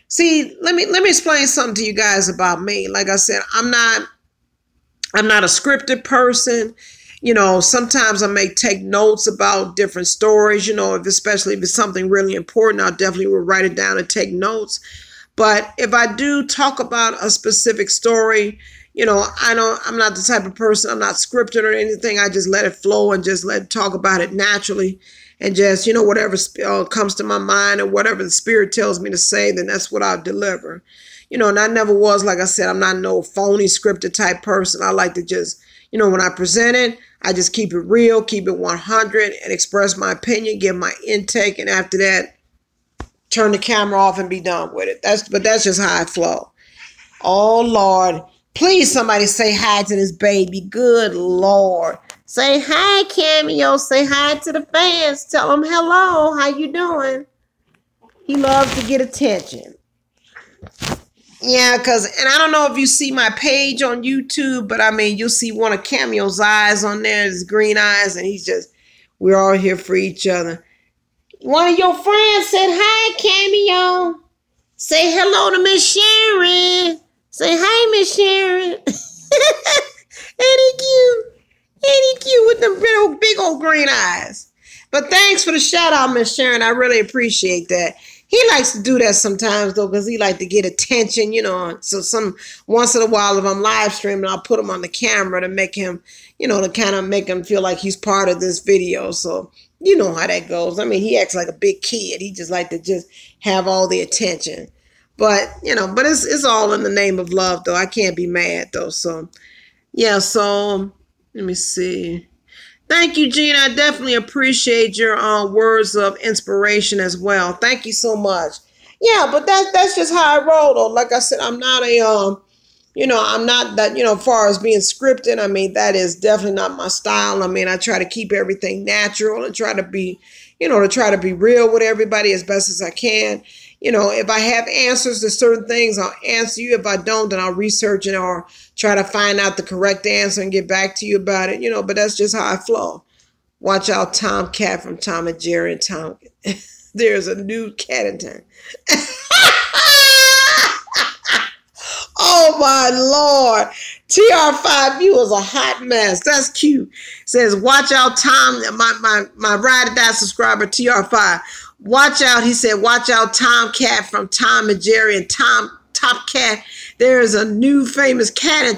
see, let me explain something to you guys about me. Like I said, I'm not a scripted person. Sometimes I may take notes about different stories, especially if it's something really important, I definitely will write it down and take notes. But if I do talk about a specific story, I'm not the type of person, I'm not scripted or anything. I just let it flow and just talk about it naturally, and just, whatever comes to my mind and whatever the spirit tells me to say, then that's what I'll deliver. And I never was, like I said, I'm not no phony scripted type person. I like to just, when I present it, I just keep it real, keep it 100 and express my opinion, give my intake. And after that, turn the camera off and be done with it. But that's just how I flow. Oh, Lord. Please, somebody say hi to this baby. Good Lord. Say hi, Cameo. Say hi to the fans. Tell them hello. How you doing? He loves to get attention. Yeah, and I don't know if you see my page on YouTube, but I mean, you'll see one of Cameo's eyes on there, his green eyes, and we're all here for each other. One of your friends said hi, Cameo. Say hello to Miss Sharon. Say hi, Miss Sharon. Ain't he cute with the big old green eyes? But thanks for the shout out, Miss Sharon. I really appreciate that. He likes to do that sometimes, though, because he likes to get attention, So once in a while, if I'm live streaming, I'll put him on the camera to make him, to kind of make him feel like he's part of this video. So you know how that goes. I mean, he acts like a big kid. He just like to just have all the attention. But, but it's all in the name of love, though. I can't be mad, though. So, yeah, so let me see. Thank you, Gina. I definitely appreciate your words of inspiration as well. Thank you so much. Yeah, but that's just how I roll, though. Like I said, I'm not I'm not that, as far as being scripted, I mean, that is definitely not my style. I mean, I try to keep everything natural and try to be, real with everybody as best as I can. If I have answers to certain things, I'll answer you. If I don't, then I'll research it or try to find out the correct answer and get back to you about it, but that's just how I flow. Watch out, Tomcat from Tom and Jerry and Tom. There's a new cat in town. Oh, Oh my Lord. TR5, you was a hot mess. That's cute. Says, watch out, Tom. My ride or die subscriber, TR5. Watch out. He said, watch out, Tomcat from Tom and Jerry and Top Cat. There is a new famous cat in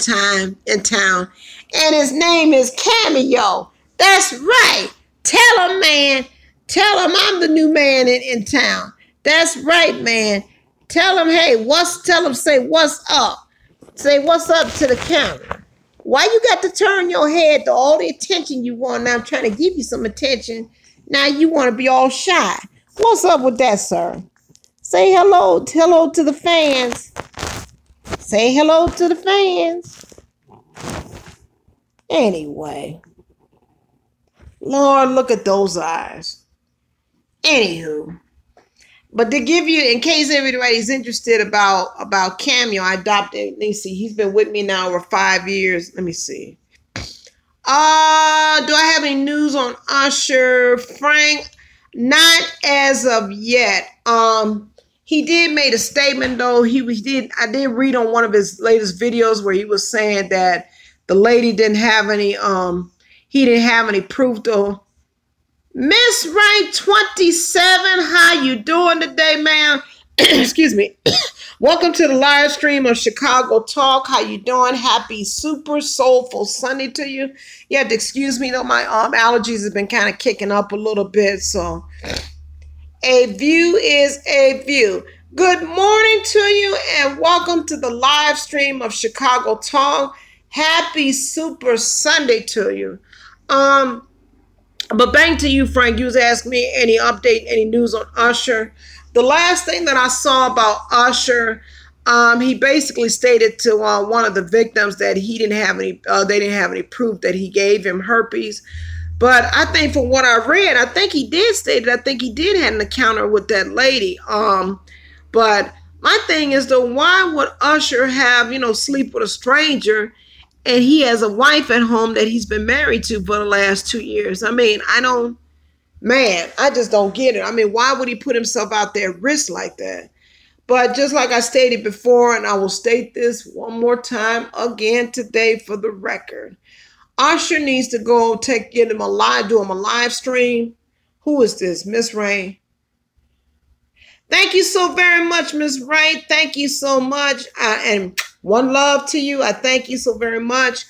town, and his name is Cameo. That's right. Tell him, man. Tell him I'm the new man in town. That's right, man. Tell him, hey, say what's up. Say what's up to the camera. Why you got to turn your head to all the attention you want? Now I'm trying to give you some attention. Now you want to be all shy. What's up with that, sir? Say hello to the fans. Say hello to the fans. Anyway. Lord, look at those eyes. Anywho. But to give you, in case everybody's interested about Cameo, I adopted, let me see, he's been with me now over 5 years. Let me see. Do I have any news on Usher? Frank, not as of yet. He did make a statement though. I did read on one of his latest videos where he was saying that the lady didn't have any, he didn't have any proof though. Miss Rank 27, how you doing today, ma'am? Excuse me. Welcome to the live stream of Chicago Talk. How you doing? Happy super soulful Sunday to you. You have to excuse me though, my allergies have been kind of kicking up a little bit, so a view is a view. Good morning to you and welcome to the live stream of Chicago Talk. Happy super Sunday to you. But back to you, Frank. You was asking me any update, any news on Usher. The last thing that I saw about Usher, he basically stated to one of the victims that he didn't have any, they didn't have any proof that he gave him herpes. But I think from what I read, I think he did state it. I think he did have an encounter with that lady. But my thing is though, why would Usher have, sleep with a stranger? And he has a wife at home that he's been married to for the last 2 years. I mean, I just don't get it. I mean, why would he put himself out there at risk like that? But just like I stated before, and I will state this one more time again today for the record, Usher needs to go do him a live stream. Who is this? Miss Rain. Thank you so very much, Miss Wright. Thank you so much. And one love to you. I thank you so very much.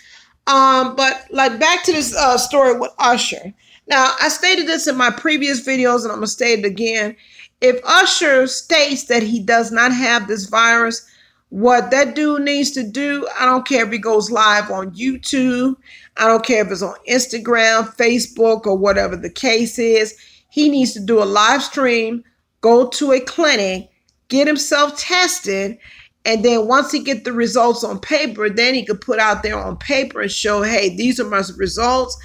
But like back to this story with Usher. Now, I stated this in my previous videos, and I'm going to state it again. If Usher states that he does not have this virus, what that dude needs to do, I don't care if he goes live on YouTube. I don't care if it's on Instagram, Facebook, or whatever the case is. He needs to do a live stream, go to a clinic, get himself tested, and then once he get the results on paper, then he could put out there on paper and show, hey, these are my results.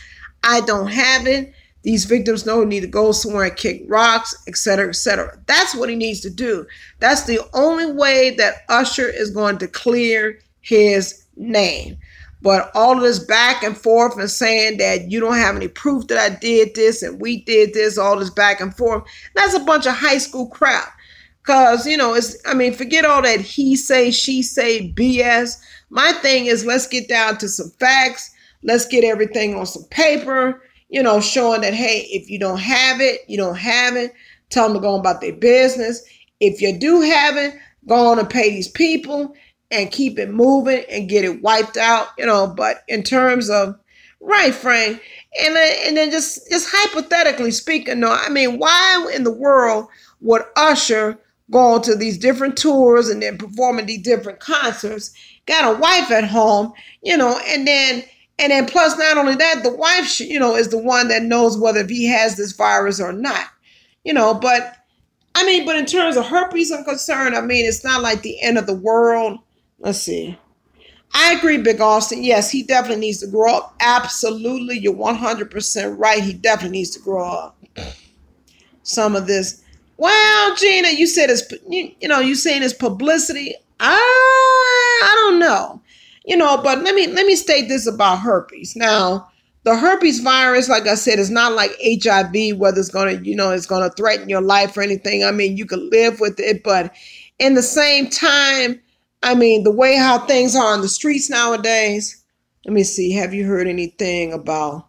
I don't have it. These victims don't need to go somewhere and kick rocks, etc., etc. That's what he needs to do. That's the only way that Usher is going to clear his name. But all of this back and forth and saying that you don't have any proof that I did this and we did this, all this back and forth, that's a bunch of high school crap. Because, forget all that he say, she say BS. My thing is, let's get down to some facts. Let's get everything on some paper, showing that, hey, if you don't have it, you don't have it. Tell them to go on about their business. If you do have it, go on and pay these people and keep it moving and get it wiped out, But in terms of, right, Frank, and then just hypothetically speaking, why in the world would Usher go on to these different tours and then performing these different concerts, got a wife at home, and then plus not only that, the wife, is the one that knows whether he has this virus or not, but in terms of herpes, I'm concerned. It's not like the end of the world. Let's see. I agree, Big Austin. Yes, he definitely needs to grow up. Absolutely. You're 100% right. He definitely needs to grow up. Some of this. Well, Gina, you said it's, you saying it's publicity. I don't know. But let me state this about herpes. Now, the herpes virus, like I said, is not like HIV, whether it's going to, it's going to threaten your life or anything. You can live with it, but in the same time, I mean, the way how things are on the streets nowadays. Let me see. Have you heard anything about?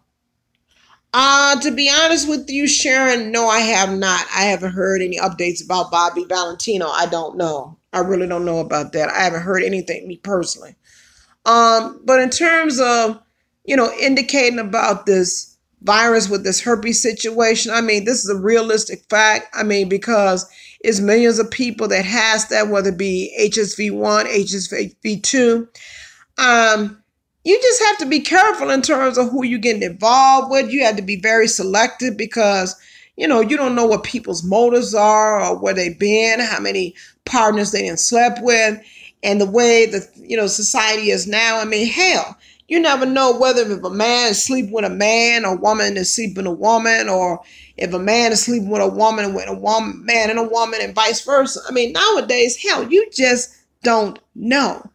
To be honest with you, Sharon, no, I have not. I haven't heard any updates about Bobby Valentino. I don't know. I really don't know about that. I haven't heard anything, me personally. But in terms of, indicating about this virus with this herpes situation, I mean, this is a realistic fact. I mean, because it's millions of people that has that, whether it be HSV1, HSV2. You just have to be careful in terms of who you're getting involved with. You have to be very selective because, you don't know what people's motives are or where they've been, how many partners they done slept with, and the way that, society is now. I mean, hell, you never know whether if a man is sleeping with a man or a woman is sleeping with a woman, or if a man is sleeping with a woman, man and a woman, and vice versa. I mean, nowadays, hell, you just don't know.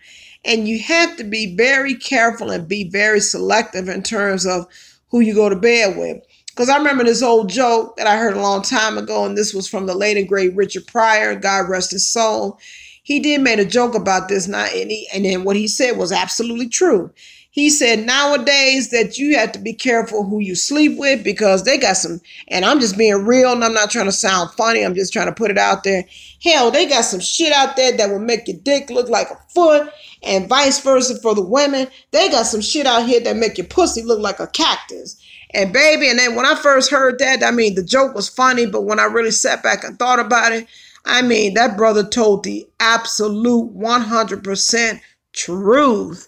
And you have to be very careful and be very selective in terms of who you go to bed with. Because I remember this old joke that I heard a long time ago, and this was from the late and great Richard Pryor, God rest his soul. He did make a joke about this, and then what he said was absolutely true. He said nowadays that you have to be careful who you sleep with, because they got some, and I'm just being real and I'm not trying to sound funny, I'm just trying to put it out there. Hell, they got some shit out there that will make your dick look like a foot, and vice versa for the women. They got some shit out here that make your pussy look like a cactus. And baby, and then when I first heard that, I mean, the joke was funny, but when I really sat back and thought about it, I mean, that brother told the absolute 100% truth.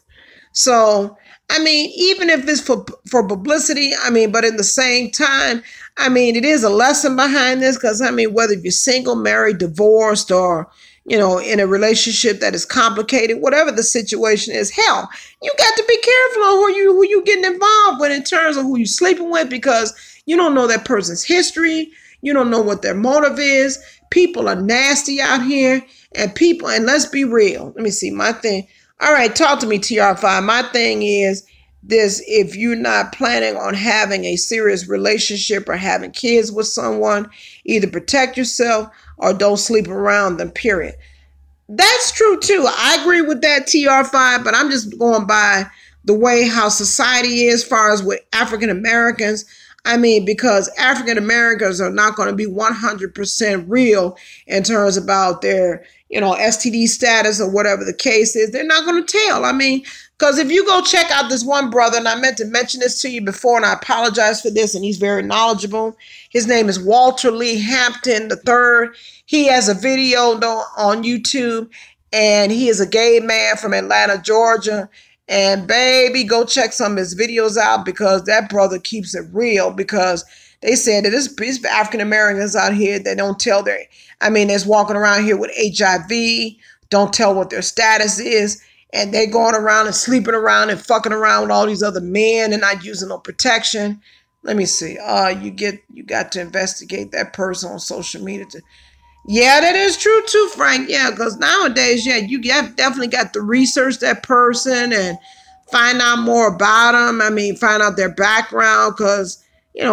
So, I mean, even if it's for publicity, I mean, but in the same time, I mean, it is a lesson behind this, because, I mean, whether you're single, married, divorced, or, in a relationship that is complicated, whatever the situation is, hell, you got to be careful on who you getting involved with in terms of who you sleeping with, because you don't know that person's history. You don't know what their motive is. People are nasty out here, and let's be real. Let me see my thing. All right, talk to me, TR5. My thing is this: if you're not planning on having a serious relationship or having kids with someone, either protect yourself or don't sleep around them, period. That's true too. I agree with that, TR5, but I'm just going by the way how society is as far as with African Americans. I mean, because African Americans are not going to be 100% real in terms about their, STD status or whatever the case is. They're not going to tell. I mean, because if you go check out this one brother, and I meant to mention this to you before, and I apologize for this, and he's very knowledgeable. His name is Walter Lee Hampton III. He has a video on YouTube, and he is a gay man from Atlanta, Georgia. And baby, go check some of his videos out, because that brother keeps it real, because they said that there's African Americans out here that don't tell that's walking around here with HIV, don't tell what their status is, and they're going around and sleeping around and fucking around with all these other men and not using no protection. Let me see. You got to investigate that person on social media. Yeah, that is true too, Frank. Yeah, because nowadays, you definitely got to research that person and find out more about them. I mean, find out their background, because,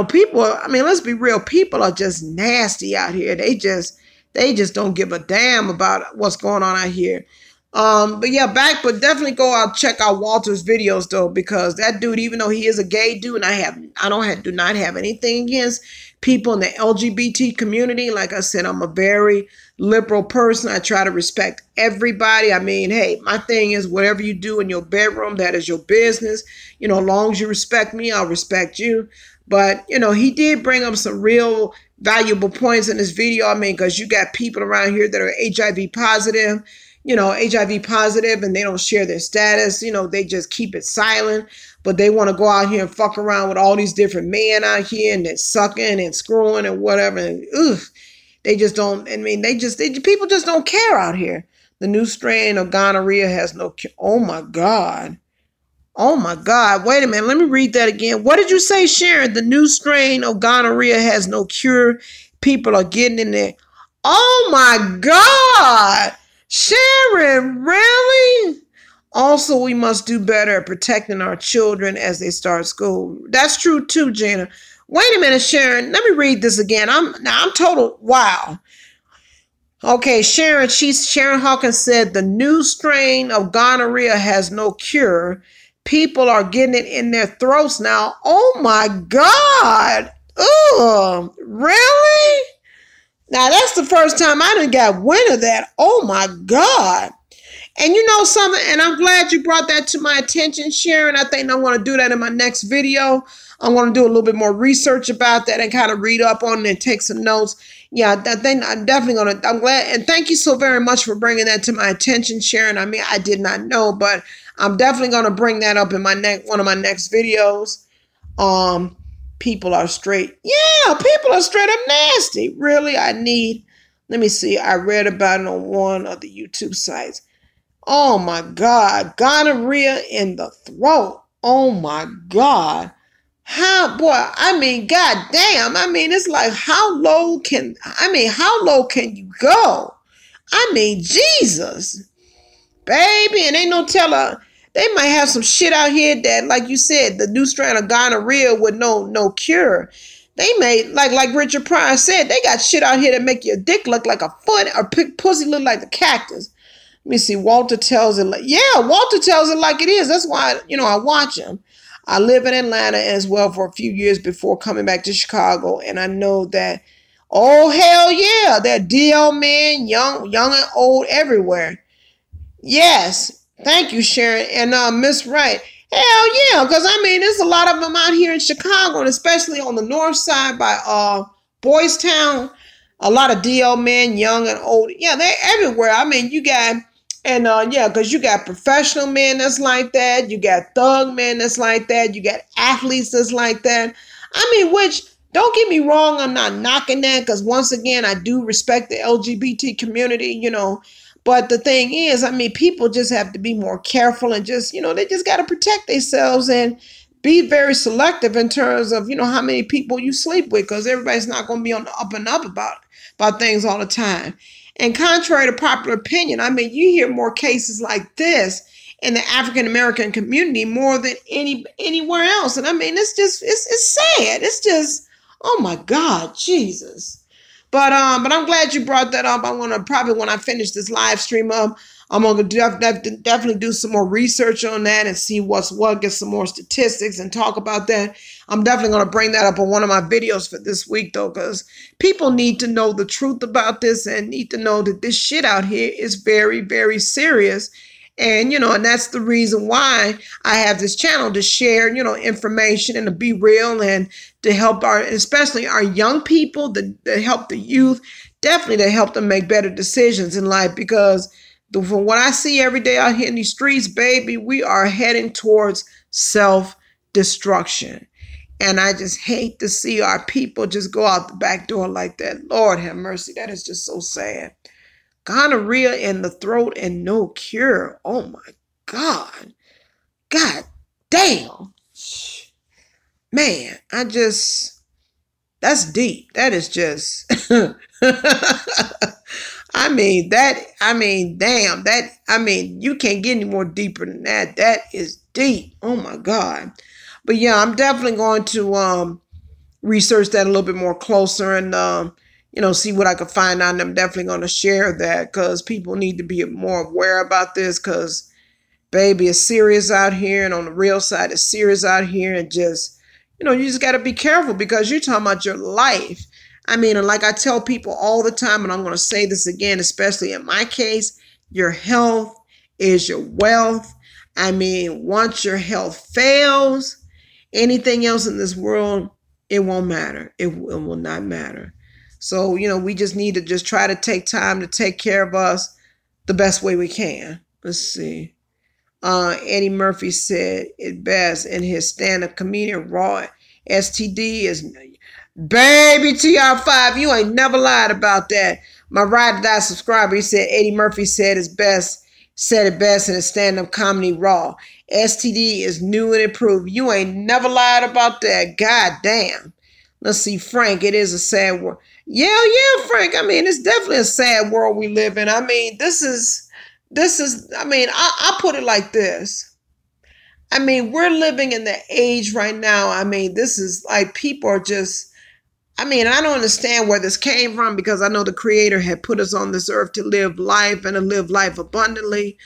people, I mean, let's be real. People are just nasty out here. They just don't give a damn about what's going on out here. But definitely go out, check out Walter's videos though, because that dude, even though he is a gay dude, and I do not have anything against people in the LGBT community. Like I said, I'm a very liberal person. I try to respect everybody. I mean, hey, my thing is, whatever you do in your bedroom, that is your business. As long as you respect me, I'll respect you. But, he did bring up some real valuable points in this video. I mean, because you got people around here that are HIV positive, and they don't share their status. They just keep it silent, but they want to go out here and fuck around with all these different men out here, and they're sucking and screwing and whatever. And they just don't. I mean, people just don't care out here. The new strain of gonorrhea has no cure. Oh my God. Oh my God. Wait a minute. Let me read that again. What did you say, Sharon? The new strain of gonorrhea has no cure. People are getting in there. Oh my God. Sharon, really? Also, we must do better at protecting our children as they start school. That's true too, Jana. Wait a minute, Sharon. Let me read this again. I'm total. Wow. Okay, Sharon Hawkins said the new strain of gonorrhea has no cure. People are getting it in their throats now. Oh my God. Ugh, really? Now that's the first time I done got wind of that. Oh my God. And you know something, and I'm glad you brought that to my attention, Sharon. I think I'm going to do that in my next video. I'm going to do a little bit more research about that and kind of read up on it and take some notes. Yeah, I think I'm definitely going to, I'm glad. And thank you so very much for bringing that to my attention, Sharon. I mean, I did not know, but I'm definitely going to bring that up in my one of my next videos. People are straight. Yeah, people are straight up nasty. Really, let me see. I read about it on one of the YouTube sites. Oh my God, gonorrhea in the throat. Oh my God. I mean, God damn. I mean, it's like, how low can you go? I mean, Jesus, baby. And ain't no teller. They might have some shit out here that, like you said, the new strain of gonorrhea with no cure. They may, like Richard Pryor said, they got shit out here that make your dick look like a foot or pussy look like the cactus. Let me see. Walter tells it like it is. That's why, I watch him. I live in Atlanta as well for a few years before coming back to Chicago. And I know that, oh, hell yeah, there are DL men, young and old everywhere. Yes. Thank you, Sharon. And Miss Wright. Hell yeah. Because, I mean, there's a lot of them out here in Chicago, and especially on the north side by Boys Town. A lot of DL men, young and old. Yeah, they're everywhere. I mean, you got... And because you got professional men that's like that. You got thug men that's like that. You got athletes that's like that. I mean, which, don't get me wrong, I'm not knocking that, because once again, I do respect the LGBT community, But the thing is, I mean, people just have to be more careful and just, they just got to protect themselves and be very selective in terms of, how many people you sleep with, because everybody's not going to be on the up and up about things all the time. And contrary to popular opinion, I mean, you hear more cases like this in the African American community more than anywhere else. And I mean, it's sad. It's just, oh my God, Jesus. But I'm glad you brought that up. I'm gonna probably, when I finish this live stream up, I'm gonna definitely do some more research on that and see what's what, get some more statistics and talk about that. I'm definitely gonna bring that up on one of my videos for this week though, because people need to know the truth about this and need to know that this shit out here is very, very serious. And, and that's the reason why I have this channel, to share, information and to be real and to help especially our young people, to help the youth, definitely to help them make better decisions in life. Because from what I see every day out here in these streets, baby, we are heading towards self-destruction. And I just hate to see our people just go out the back door like that. Lord have mercy. That is just so sad. Gonorrhea in the throat and no cure. Oh my God. God damn. Man, that's deep. That is just, you can't get any more deeper than that. That is deep. Oh my God. But yeah, I'm definitely going to research that a little bit more closer and, see what I can find out. And I'm definitely going to share that, because people need to be more aware about this, because, baby, it's serious out here. And on the real side, it's serious out here. And just, you just got to be careful, because you're talking about your life. I mean, and like I tell people all the time, and I'm going to say this again, especially in my case, your health is your wealth. I mean, once your health fails, anything else in this world, it won't matter. It will not matter. So, we just need to just try to take time to take care of us the best way we can. Let's see. Eddie Murphy said it best in his stand-up comedian Raw. STD is, baby, TR5, you ain't never lied about that. My ride or die subscriber, he said Eddie Murphy said it best in his stand-up comedy Raw. STD is new and improved. You ain't never lied about that. God damn. Let's see, Frank, it is a sad world. Yeah, Frank. I mean, it's definitely a sad world we live in. I mean, I put it like this. I mean, we're living in the age right now. I mean, this is like, people are just, I mean, I don't understand where this came from, because I know the Creator had put us on this earth to live life and to live life abundantly.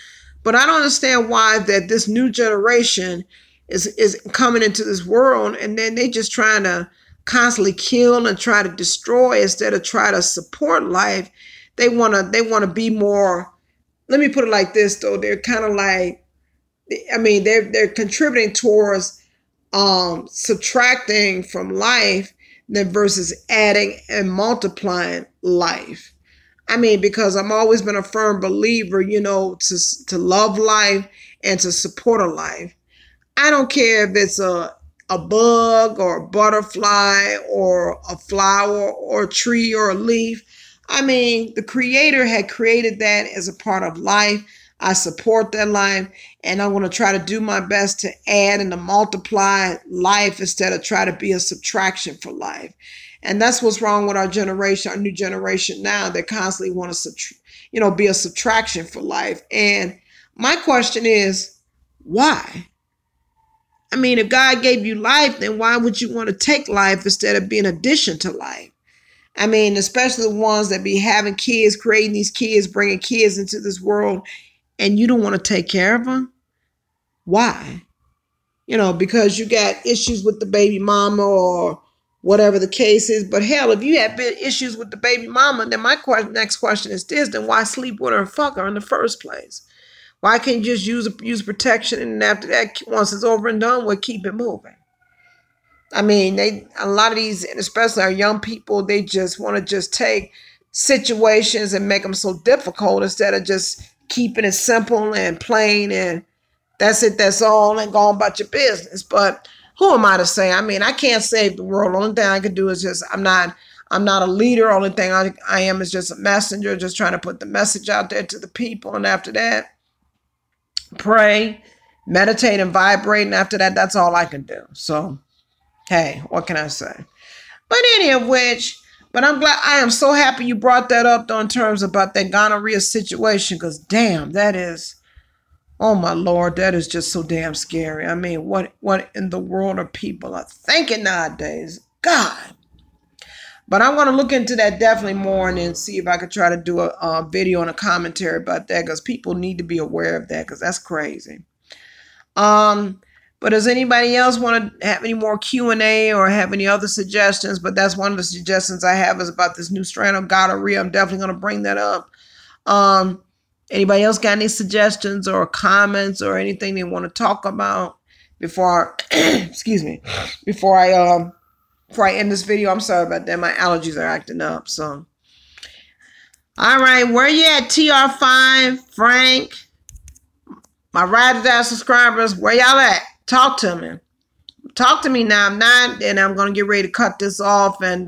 But I don't understand why that this new generation is coming into this world, and then they just trying to constantly kill and try to destroy instead of try to support life. They wanna be more. Let me put it like this though. They're kind of like, I mean, they're contributing towards subtracting from life than versus adding and multiplying life. I mean, because I've always been a firm believer, to love life and to support a life. I don't care if it's a bug or a butterfly or a flower or a tree or a leaf. I mean, the Creator had created that as a part of life. I support that life, and I'm going to try to do my best to add and to multiply life instead of try to be a subtraction for life. And that's what's wrong with our generation, our new generation now. They constantly want to, be a subtraction for life. And my question is, why? I mean, if God gave you life, then why would you want to take life instead of being an addition to life? I mean, especially the ones that be having kids, creating these kids, bringing kids into this world, and you don't want to take care of them? Why? Because you got issues with the baby mama or whatever the case is. But hell, if you have been issues with the baby mama, then my next question is this: then why sleep with her and fuck her in the first place? Why can't you just use protection, and after that, once it's over and done with, keep it moving? I mean, a lot of these, especially our young people, they just want to just take situations and make them so difficult instead of just keeping it simple and plain and that's it, that's all, and go on about your business. But who am I to say? I mean, I can't save the world. Only thing I can do is just, I'm not a leader. Only thing I am is just a messenger, just trying to put the message out there to the people. And after that, pray, meditate, and vibrate. And after that, that's all I can do. So, hey, what can I say? But any of which, but I am so happy you brought that up though, in terms about that gonorrhea situation, because damn, that is, oh my Lord, that is just so damn scary. I mean, what in the world are people are thinking nowadays? God. But I'm going to look into that definitely more and then see if I could try to do a video and a commentary about that, because people need to be aware of that, because that's crazy. But does anybody else want to have any more Q&A or have any other suggestions? But that's one of the suggestions I have, is about this new strand of gonorrhea. I'm definitely going to bring that up. Anybody else got any suggestions or comments or anything they want to talk about before excuse me, before I end this video? I'm sorry about that. My allergies are acting up. So, all right, where you at, TR5, Frank, my ride or die subscribers? Where y'all at? Talk to me. Talk to me now. If not, then I'm going to get ready to cut this off and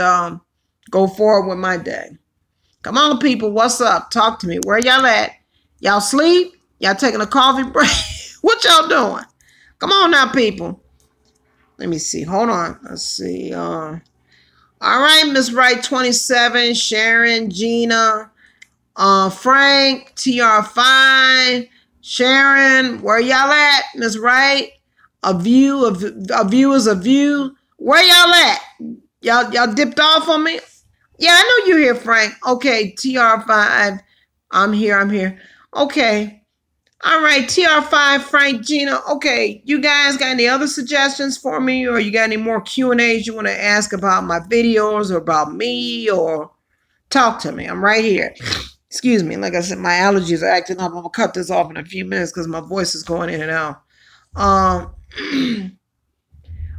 go forward with my day. Come on, people. What's up? Talk to me. Where y'all at? Y'all sleep? Y'all taking a coffee break? What y'all doing? Come on now, people. Let me see. Hold on. Let's see. All right, Miss Wright 27, Sharon, Gina, Frank, TR5, Sharon. Where y'all at, Miss Wright? A view. Where y'all at? Y'all dipped off on me? Yeah, I know you're here, Frank. Okay, TR5. I'm here. Okay. All right, TR5, Frank, Gina. Okay, you guys got any other suggestions for me, or you got any more Q&As you want to ask about my videos or about me, or talk to me? I'm right here. Excuse me. Like I said, my allergies are acting up. I'm going to cut this off in a few minutes because my voice is going in and out.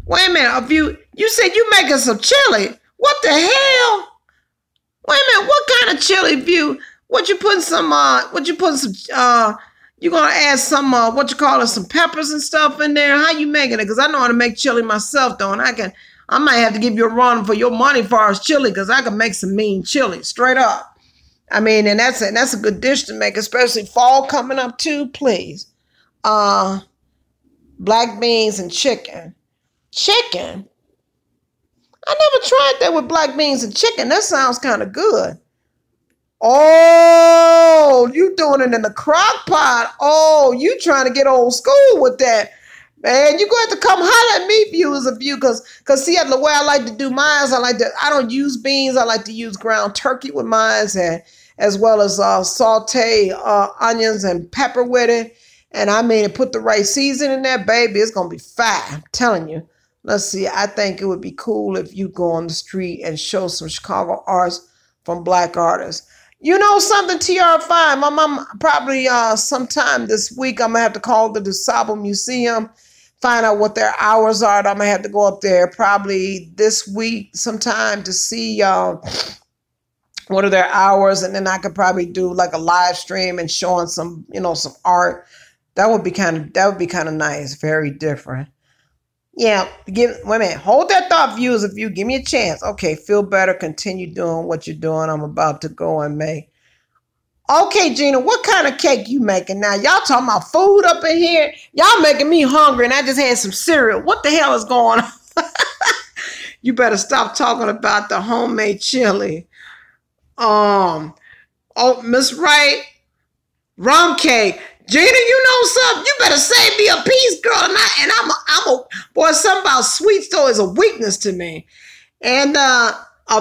Wait a minute. You said you making some chili. What the hell? Wait a minute. What kind of chili view? You gonna add some some peppers and stuff in there? How you making it? Because I know how to make chili myself, though, and I might have to give you a run for your money as far as chili, because I can make some mean chili, straight up. I mean, and that's a good dish to make, especially fall coming up too. Please, black beans and chicken. Chicken? I never tried that with black beans and chicken. That sounds kind of good. Oh, you doing it in the crock pot. Oh, you trying to get old school with that. Man, you going to have to come holler at me, viewers of you, because see, the way I like to do mine, I don't use beans. I like to use ground turkey with mine, and as well as saute onions and pepper with it. And I mean, put the right seasoning in there, baby. It's going to be fire. I'm telling you. Let's see. I think it would be cool if you go on the street and show some Chicago arts from Black artists. You know something, TR5? My mom probably sometime this week, I'm going to have to call the DuSable Museum, find out what their hours are. I'm going to have to go up there probably this week sometime to see what are their hours. And then I could probably do like a live stream and showing some, some art. That would be kind of nice. Very different. Yeah, wait a minute. Hold that thought, viewers. If you give me a chance. Okay, feel better. Continue doing what you're doing. I'm about to go and make. Okay, Gina, what kind of cake you making now? Y'all talking about food up in here? Y'all making me hungry, and I just had some cereal. What the hell is going on? You better stop talking about the homemade chili. Oh, Miss Wright, rum cake. Gina, you know something? You better save me a piece, girl. And I'm a boy. Something about sweets though is a weakness to me. And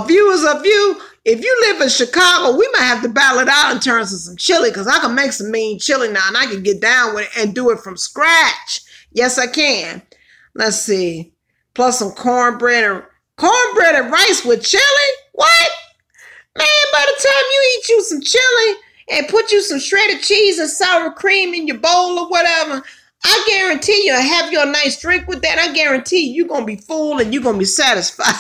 viewers of you, if you live in Chicago, we might have to battle it out in terms of some chili, because I can make some mean chili now, and I can get down with it and do it from scratch. Yes, I can. Let's see. Plus some cornbread and rice with chili. What? Man, by the time you eat you some chili and put you some shredded cheese and sour cream in your bowl or whatever, I guarantee you'll have your nice drink with that. I guarantee you're going to be full and you're going to be satisfied.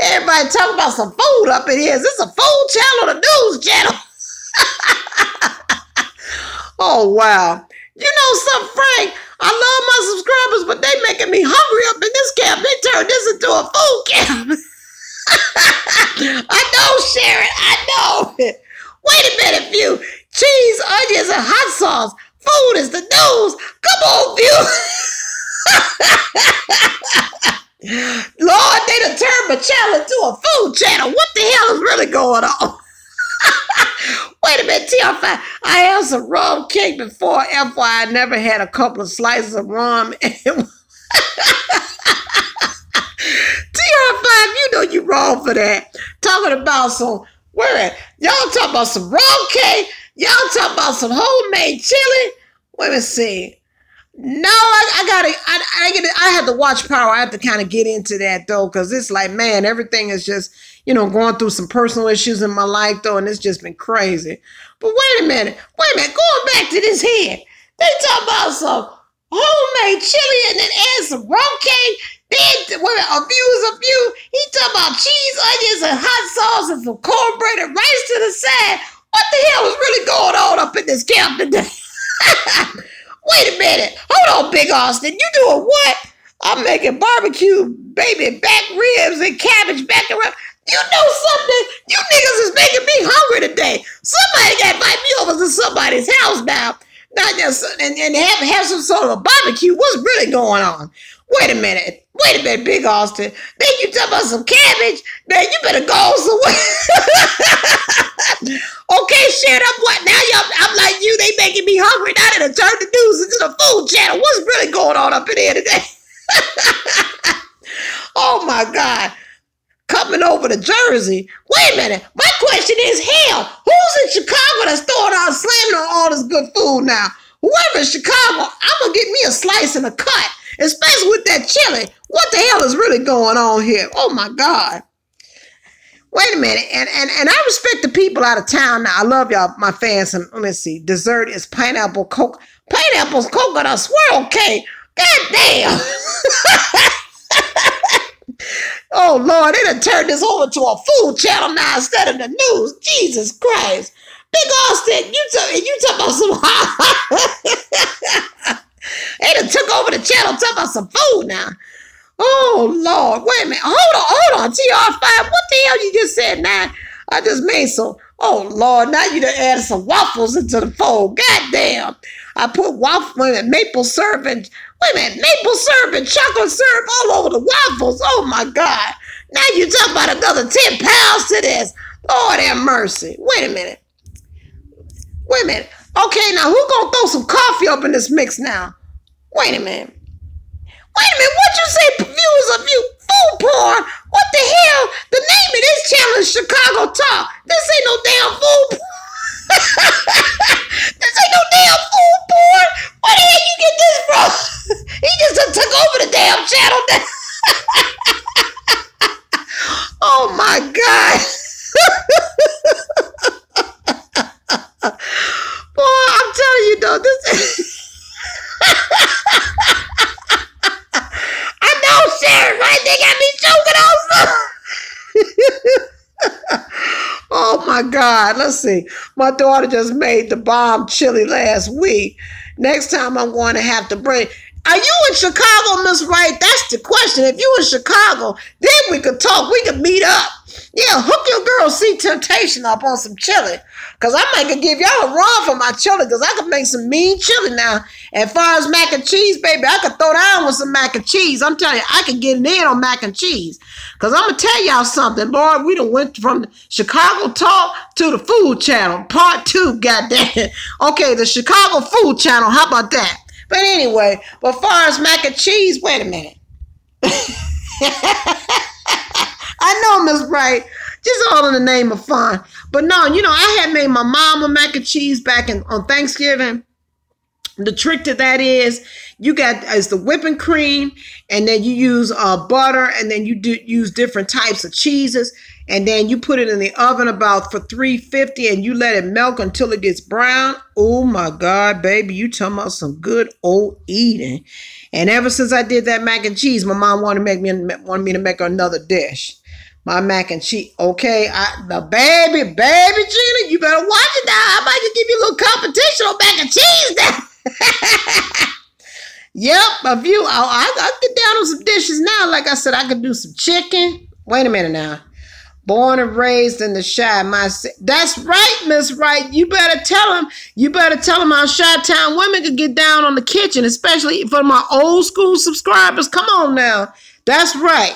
Everybody talking about some food up in here. Is this a food channel or the news channel? Oh, wow. You know something, Frank? I love my subscribers, but they making me hungry up in this camp. They turned this into a food camp. I know, Sharon. I know. Wait a minute, View. Cheese, onions, and hot sauce. Food is the news. Come on, View. Lord, they done turned my channel into a food channel. What the hell is really going on? Wait a minute, TR5. I had some rum cake before. FYI, I never had a couple of slices of rum. TR5, you know you wrong for that. Talking about some, y'all talking about some rum cake? Y'all talking about some homemade chili? Let me see. No, I had to watch Power. I have to kind of get into that though, because it's like, man, everything is just, going through some personal issues in my life though, and it's just been crazy. But wait a minute, going back to this here. They talk about some homemade chili and then add some rum cake. Then, viewers of you, he talking about cheese, onions, and hot sauce and some cornbread and rice to the side. What the hell is really going on up in this camp today? Wait a minute. Hold on, Big Austin. You doing what? I'm making barbecue, baby, back ribs and cabbage back around. You know something? You niggas is making me hungry today. Somebody got to invite me over to somebody's house now. And have some sort of a barbecue. What's really going on? Wait a minute, Big Austin. Then you talk about some cabbage. Man, you better go somewhere. Okay, Sharon, I'm like you. They making me hungry. Now they done turned the news into the food channel. What's really going on up in here today? Oh, my God. Coming over to Jersey. Wait a minute. My question is, hell, who's in Chicago that's throwing out, slamming on all this good food now? Whoever in Chicago, I'm going to get me a slice and a cut, especially with that chili. What the hell is really going on here? Oh, my God. Wait a minute. And I respect the people out of town now. I love y'all, my fans. And let me see. Dessert is pineapples, coconut, swirl cake. God damn. Oh, Lord, they done turned this over to a food channel now instead of the news. Jesus Christ. Big Austin, you talk about some they done took over the channel, talk about some food now. Oh, Lord. Wait a minute. Hold on. TR5, what the hell you just said now? I just made some. Oh, Lord. Now you done added some waffles into the fold. God damn. I put maple syrup and chocolate syrup all over the waffles. Oh, my God. Now you talk about another 10 pounds to this. Lord have mercy. Wait a minute. Wait a minute. Okay, now who gonna throw some coffee up in this mix now? Wait a minute. Wait a minute, what you say, viewers of you? Food porn? What the hell? The name of this channel is Chicago Talk. This ain't no damn food porn. This ain't no damn food porn. Where the hell you get this from? He just took over the damn channel. Oh my God. Boy, I'm telling you though, this I know, Sharon, right? They got me choking on something. Oh my God. Let's see. My daughter just made the bomb chili last week. Next time I'm going to have to bring. Are you in Chicago, Miss Wright? That's the question. If you in Chicago, then we could talk. We could meet up. Yeah, hook your girl C Temptation up on some chili. Because I might could give y'all a run for my chili. Because I could make some mean chili now. As far as mac and cheese, baby, I could throw down with some mac and cheese. I'm telling you, I could get it in on mac and cheese. Because I'm going to tell y'all something. Lord, we done went from the Chicago Talk to the Food Channel. Part 2, goddamn. Okay, the Chicago Food Channel. How about that? But anyway, as far as mac and cheese, wait a minute. I know, Miss Bright, just all in the name of fun. But no, you know, I had made my mom a mac and cheese back on Thanksgiving. The trick to that is you got the whipping cream, and then you use butter, and then you use different types of cheeses, and then you put it in the oven about for 350, and you let it melt until it gets brown. Oh my God, baby, you talking about some good old eating. And ever since I did that mac and cheese, my mom wanted me to make her another dish. My mac and cheese, okay? Baby, Gina, you better watch it now. I might just give you a little competition on mac and cheese now. Yep, I get down on some dishes now. Like I said, I could do some chicken. Wait a minute now. Born and raised in the Chi. That's right, Miss Wright. You better tell them. You better tell them how Chi-Town women could get down on the kitchen, especially for my old school subscribers. Come on now. That's right.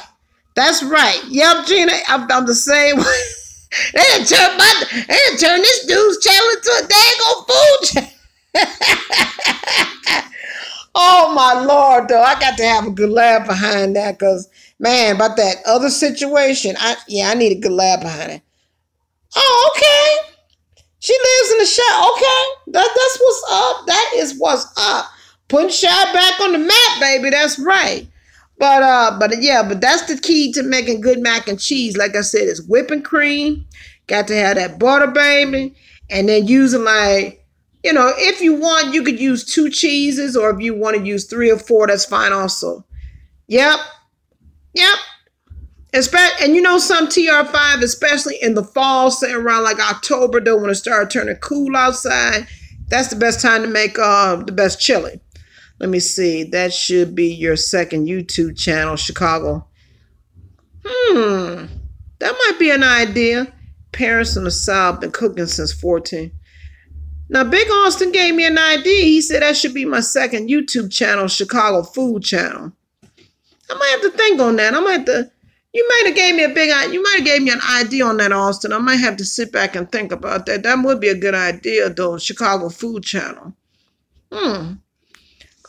That's right. Yep, Gina, I'm the same way. They done turn this dude's channel into a daggone food channel. Oh my Lord, though, I got to have a good laugh behind that, because man, about that other situation, I need a good laugh behind it. Oh, okay. She lives in the Chi. Okay, that's what's up. That is what's up. Putting Chi back on the map, baby. That's right. But that's the key to making good mac and cheese. Like I said, it's whipping cream. Got to have that butter, baby, and then using if you want, you could use 2 cheeses, or if you want to use 3 or 4, that's fine also. Yep. And some TR5, especially in the fall, say around like October, though, when it started turning cool outside, that's the best time to make the best chili. Let me see. That should be your second YouTube channel, Chicago. That might be an idea. Parents in the South been cooking since 14. Now, Big Austin gave me an idea. He said that should be my second YouTube channel, Chicago Food Channel. I might have to think on that. You might have gave me an idea on that, Austin. I might have to sit back and think about that. That would be a good idea, though, Chicago Food Channel. I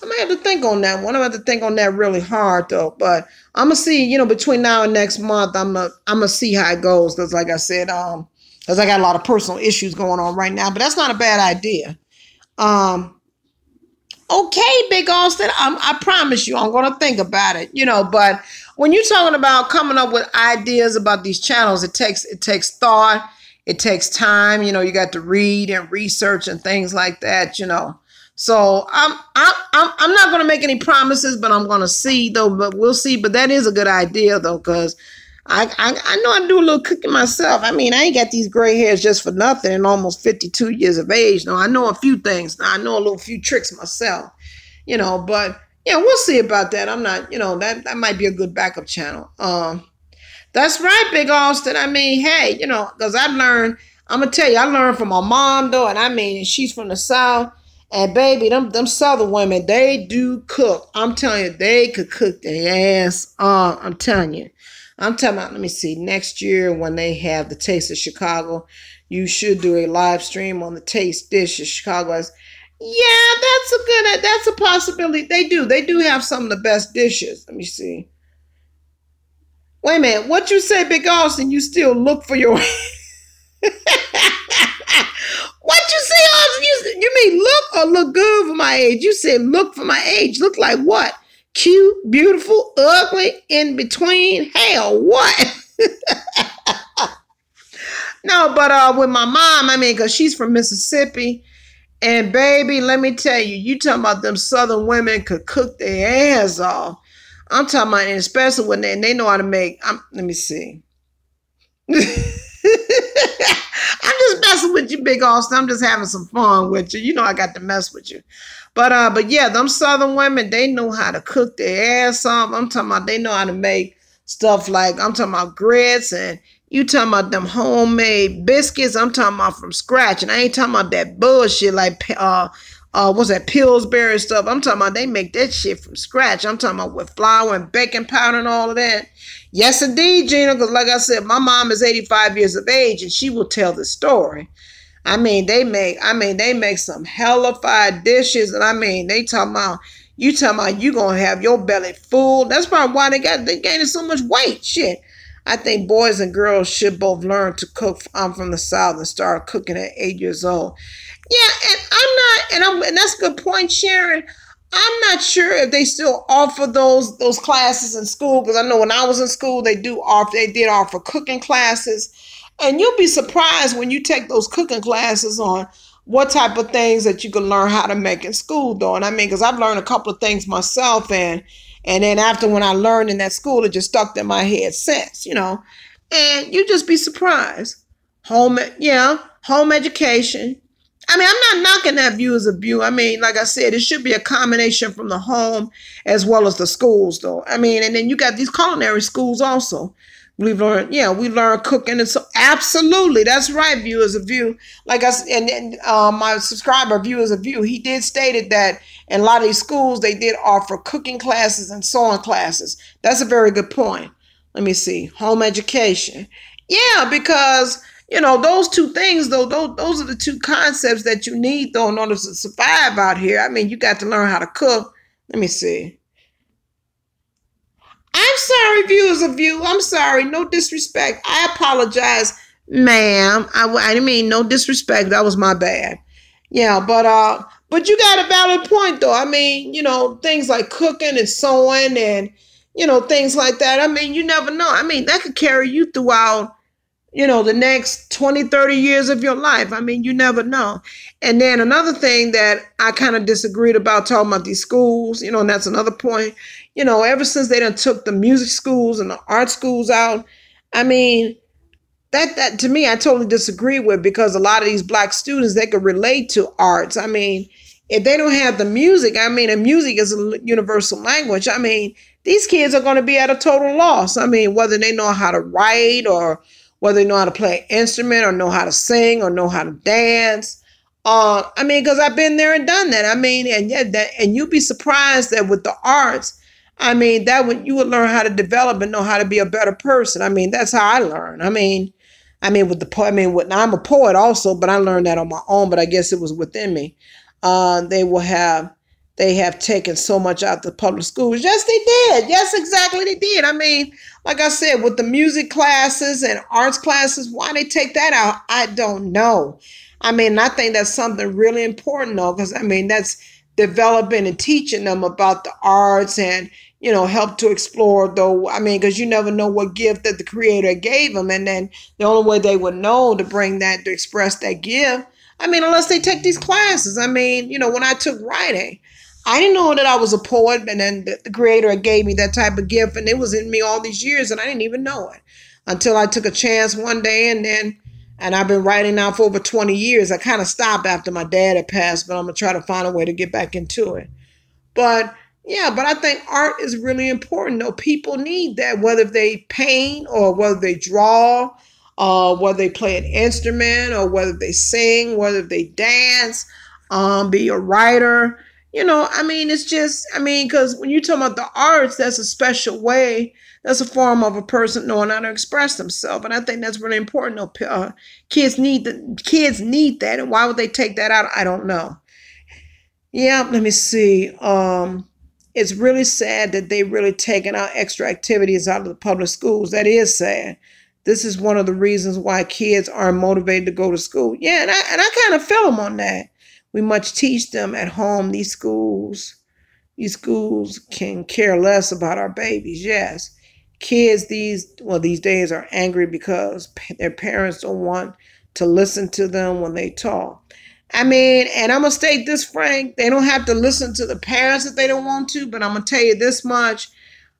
might have to think on that one. I'm going to have to think on that really hard, though. But I'm going to see, between now and next month, I'm gonna see how it goes. Because like I said, because I got a lot of personal issues going on right now. But that's not a bad idea. Okay, Big Austin, I promise you I'm going to think about it. But when you're talking about coming up with ideas about these channels, it takes thought. It takes time. You got to read and research and things like that, So I'm not going to make any promises, but I'm going to see, though. But we'll see. But that is a good idea, though, because I know I do a little cooking myself. I mean, I ain't got these gray hairs just for nothing, and almost 52 years of age. Now, I know a few things. Now, I know a few tricks myself, But yeah, we'll see about that. I'm not, that might be a good backup channel. That's right, Big Austin. I mean, hey, because I'm going to tell you, I learned from my mom, though, and I mean, she's from the South. And baby, them Southern women, they do cook. I'm telling you, they could cook their ass off. I'm telling you. I'm talking about, let me see, next year when they have the Taste of Chicago, you should do a live stream on the Taste Dish of Chicago. Yeah, that's a possibility. They do have some of the best dishes. Let me see. Wait a minute, what you say, Big Austin? You still look for your... What you say, Austin? You mean look or look good for my age? You said look for my age. Look like what? Cute, beautiful, ugly, in between? Hell, what? No, but with my mom, I mean, because she's from Mississippi. And baby, let me tell you, you talking about them Southern women could cook their ass off. I'm talking about, and especially when they know how to make, let me see. I'm just messing with you, Big Austin. I'm just having some fun with you. You know I got to mess with you. But yeah, them Southern women, they know how to cook their ass off. I'm talking about they know how to make stuff like, I'm talking about grits, and you talking about them homemade biscuits. I'm talking about from scratch. And I ain't talking about that bullshit like what's that, Pillsbury stuff. I'm talking about they make that shit from scratch. I'm talking about with flour and baking powder and all of that. Yes, indeed, Gina, because like I said, my mom is 85 years of age, and she will tell the story. I mean, they make some hellified dishes, and I mean, they talking about you gonna have your belly full. That's probably why they gaining so much weight. Shit. I think boys and girls should both learn to cook. I'm from the South and start cooking at 8 years old. Yeah, and that's a good point, Sharon. I'm not sure if they still offer those classes in school, because I know when I was in school, they did offer cooking classes. And you'll be surprised when you take those cooking classes on what type of things that you can learn how to make in school, though. And I mean, because I've learned a couple of things myself, and then after when I learned in that school, it just stuck in my head since, you know. And you just be surprised. Home education. I mean, I'm not knocking that view as a view. I mean, like I said, it should be a combination from the home as well as the schools, though. I mean, and then you got these culinary schools also. We learn cooking, and so absolutely, that's right. View as a view, like I said, and my subscriber View as a view, he did stated that in a lot of these schools they did offer cooking classes and sewing classes. That's a very good point. Let me see, home education, yeah, because you know those two things though, those are the two concepts that you need though in order to survive out here. I mean, you got to learn how to cook. Let me see. I'm sorry, View as a view. I'm sorry. No disrespect. I apologize, ma'am. I didn't mean no disrespect. That was my bad. Yeah, but you got a valid point, though. I mean, you know, things like cooking and sewing and, you know, things like that. I mean, you never know. I mean, that could carry you throughout, you know, the next 20, 30 years of your life. I mean, you never know. And then another thing that I kind of disagreed about talking about these schools, you know, and that's another point, you know, ever since they done took the music schools and the art schools out, I mean, that to me, I totally disagree with, because a lot of these black students, they could relate to arts. I mean, if they don't have the music, I mean, and music is a universal language. I mean, these kids are going to be at a total loss. I mean, whether they know how to write or whether they know how to play an instrument or know how to sing or know how to dance. I mean, because I've been there and done that. I mean, and you'd be surprised that with the arts, I mean, that when you would learn how to develop and know how to be a better person. I mean, that's how I learned. I mean, with the poet. I mean, I'm a poet also, but I learned that on my own. But I guess it was within me. They have taken so much out the public schools. Yes, they did. Yes, exactly, they did. I mean, like I said, with the music classes and arts classes, why they take that out, I don't know. I mean, I think that's something really important, though, because I mean, that's developing and teaching them about the arts and, you know, help to explore, though. I mean, because you never know what gift that the creator gave them. And then the only way they would know to bring that, to express that gift, I mean, unless they take these classes. I mean, you know, when I took writing, I didn't know that I was a poet, and then the creator gave me that type of gift, and it was in me all these years, and I didn't even know it until I took a chance one day, and I've been writing now for over 20 years. I kind of stopped after my dad had passed, but I'm going to try to find a way to get back into it. But yeah, but I think art is really important, though. People need that, whether they paint or whether they draw, whether they play an instrument or whether they sing, whether they dance, be a writer. I mean, it's just, I mean, because when you talk about the arts, that's a special way. That's a form of a person knowing how to express themselves, and I think that's really important. Kids need that, and why would they take that out? I don't know. Yeah, let me see. It's really sad that they really taken out extra activities out of the public schools. That is sad. This is one of the reasons why kids aren't motivated to go to school. Yeah, and I kind of feel them on that. We must teach them at home. These schools can care less about our babies. Yes, kids these days are angry because their parents don't want to listen to them when they talk. I mean, and I'm going to state this, Frank, they don't have to listen to the parents if they don't want to, but I'm going to tell you this much.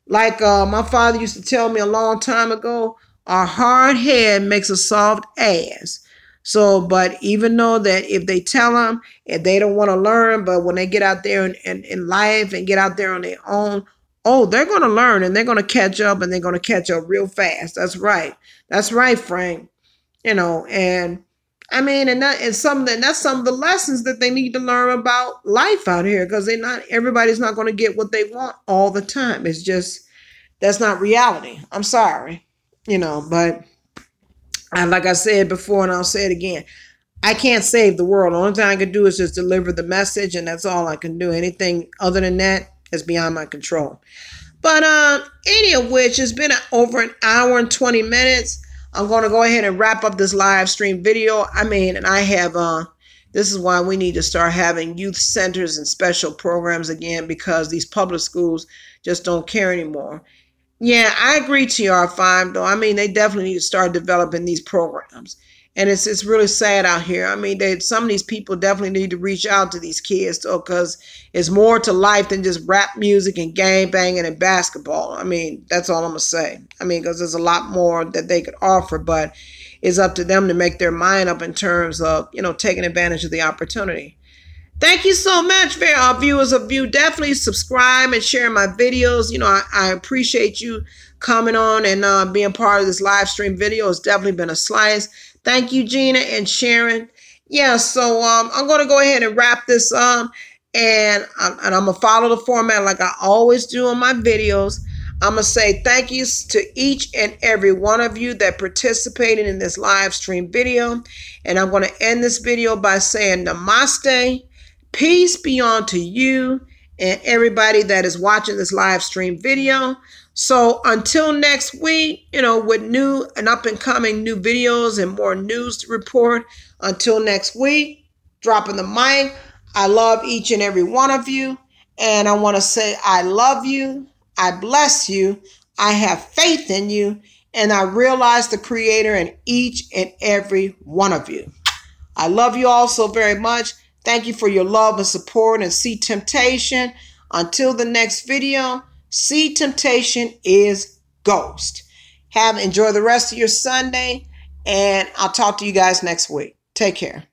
Like my father used to tell me a long time ago, a hard head makes a soft ass. So, but even though that if they tell them, if they don't want to learn, but when they get out there in life and get out there on their own, oh, they're going to learn and they're going to catch up and they're going to catch up real fast. That's right. That's right, Frank. And I mean, that's some of the lessons that they need to learn about life out here, because everybody's not going to get what they want all the time. It's just, that's not reality. I'm sorry, but like I said before, and I'll say it again, I can't save the world. The only thing I can do is just deliver the message, and that's all I can do. Anything other than that is beyond my control. But any of which, it's been over an hour and 20 minutes. I'm going to go ahead and wrap up this live stream video. I mean, and I have, this is why we need to start having youth centers and special programs again, because these public schools just don't care anymore. Yeah, I agree, TR5, though. I mean, they definitely need to start developing these programs. And it's really sad out here. I mean, some of these people definitely need to reach out to these kids, though, because it's more to life than just rap music and gang banging and basketball. I mean, that's all I'm going to say. I mean, because there's a lot more that they could offer, but it's up to them to make their mind up in terms of, taking advantage of the opportunity. Thank you so much, viewers of you. Definitely subscribe and share my videos. I appreciate you coming on and being part of this live stream video. It's definitely been a slice. Thank you, Gina and Sharon. Yeah, so I'm going to go ahead and wrap this up, and I'm going to follow the format like I always do on my videos. I'm going to say thank yous to each and every one of you that participated in this live stream video, and I'm going to end this video by saying namaste, peace be unto you and everybody that is watching this live stream video. So until next week, with new and up and coming new videos and more news to report. Until next week, dropping the mic. I love each and every one of you. And I want to say I love you. I bless you. I have faith in you. And I realize the Creator in each and every one of you. I love you all so very much. Thank you for your love and support, and see temptation. Until the next video, see temptation is ghost. Enjoy the rest of your Sunday, and I'll talk to you guys next week. Take care.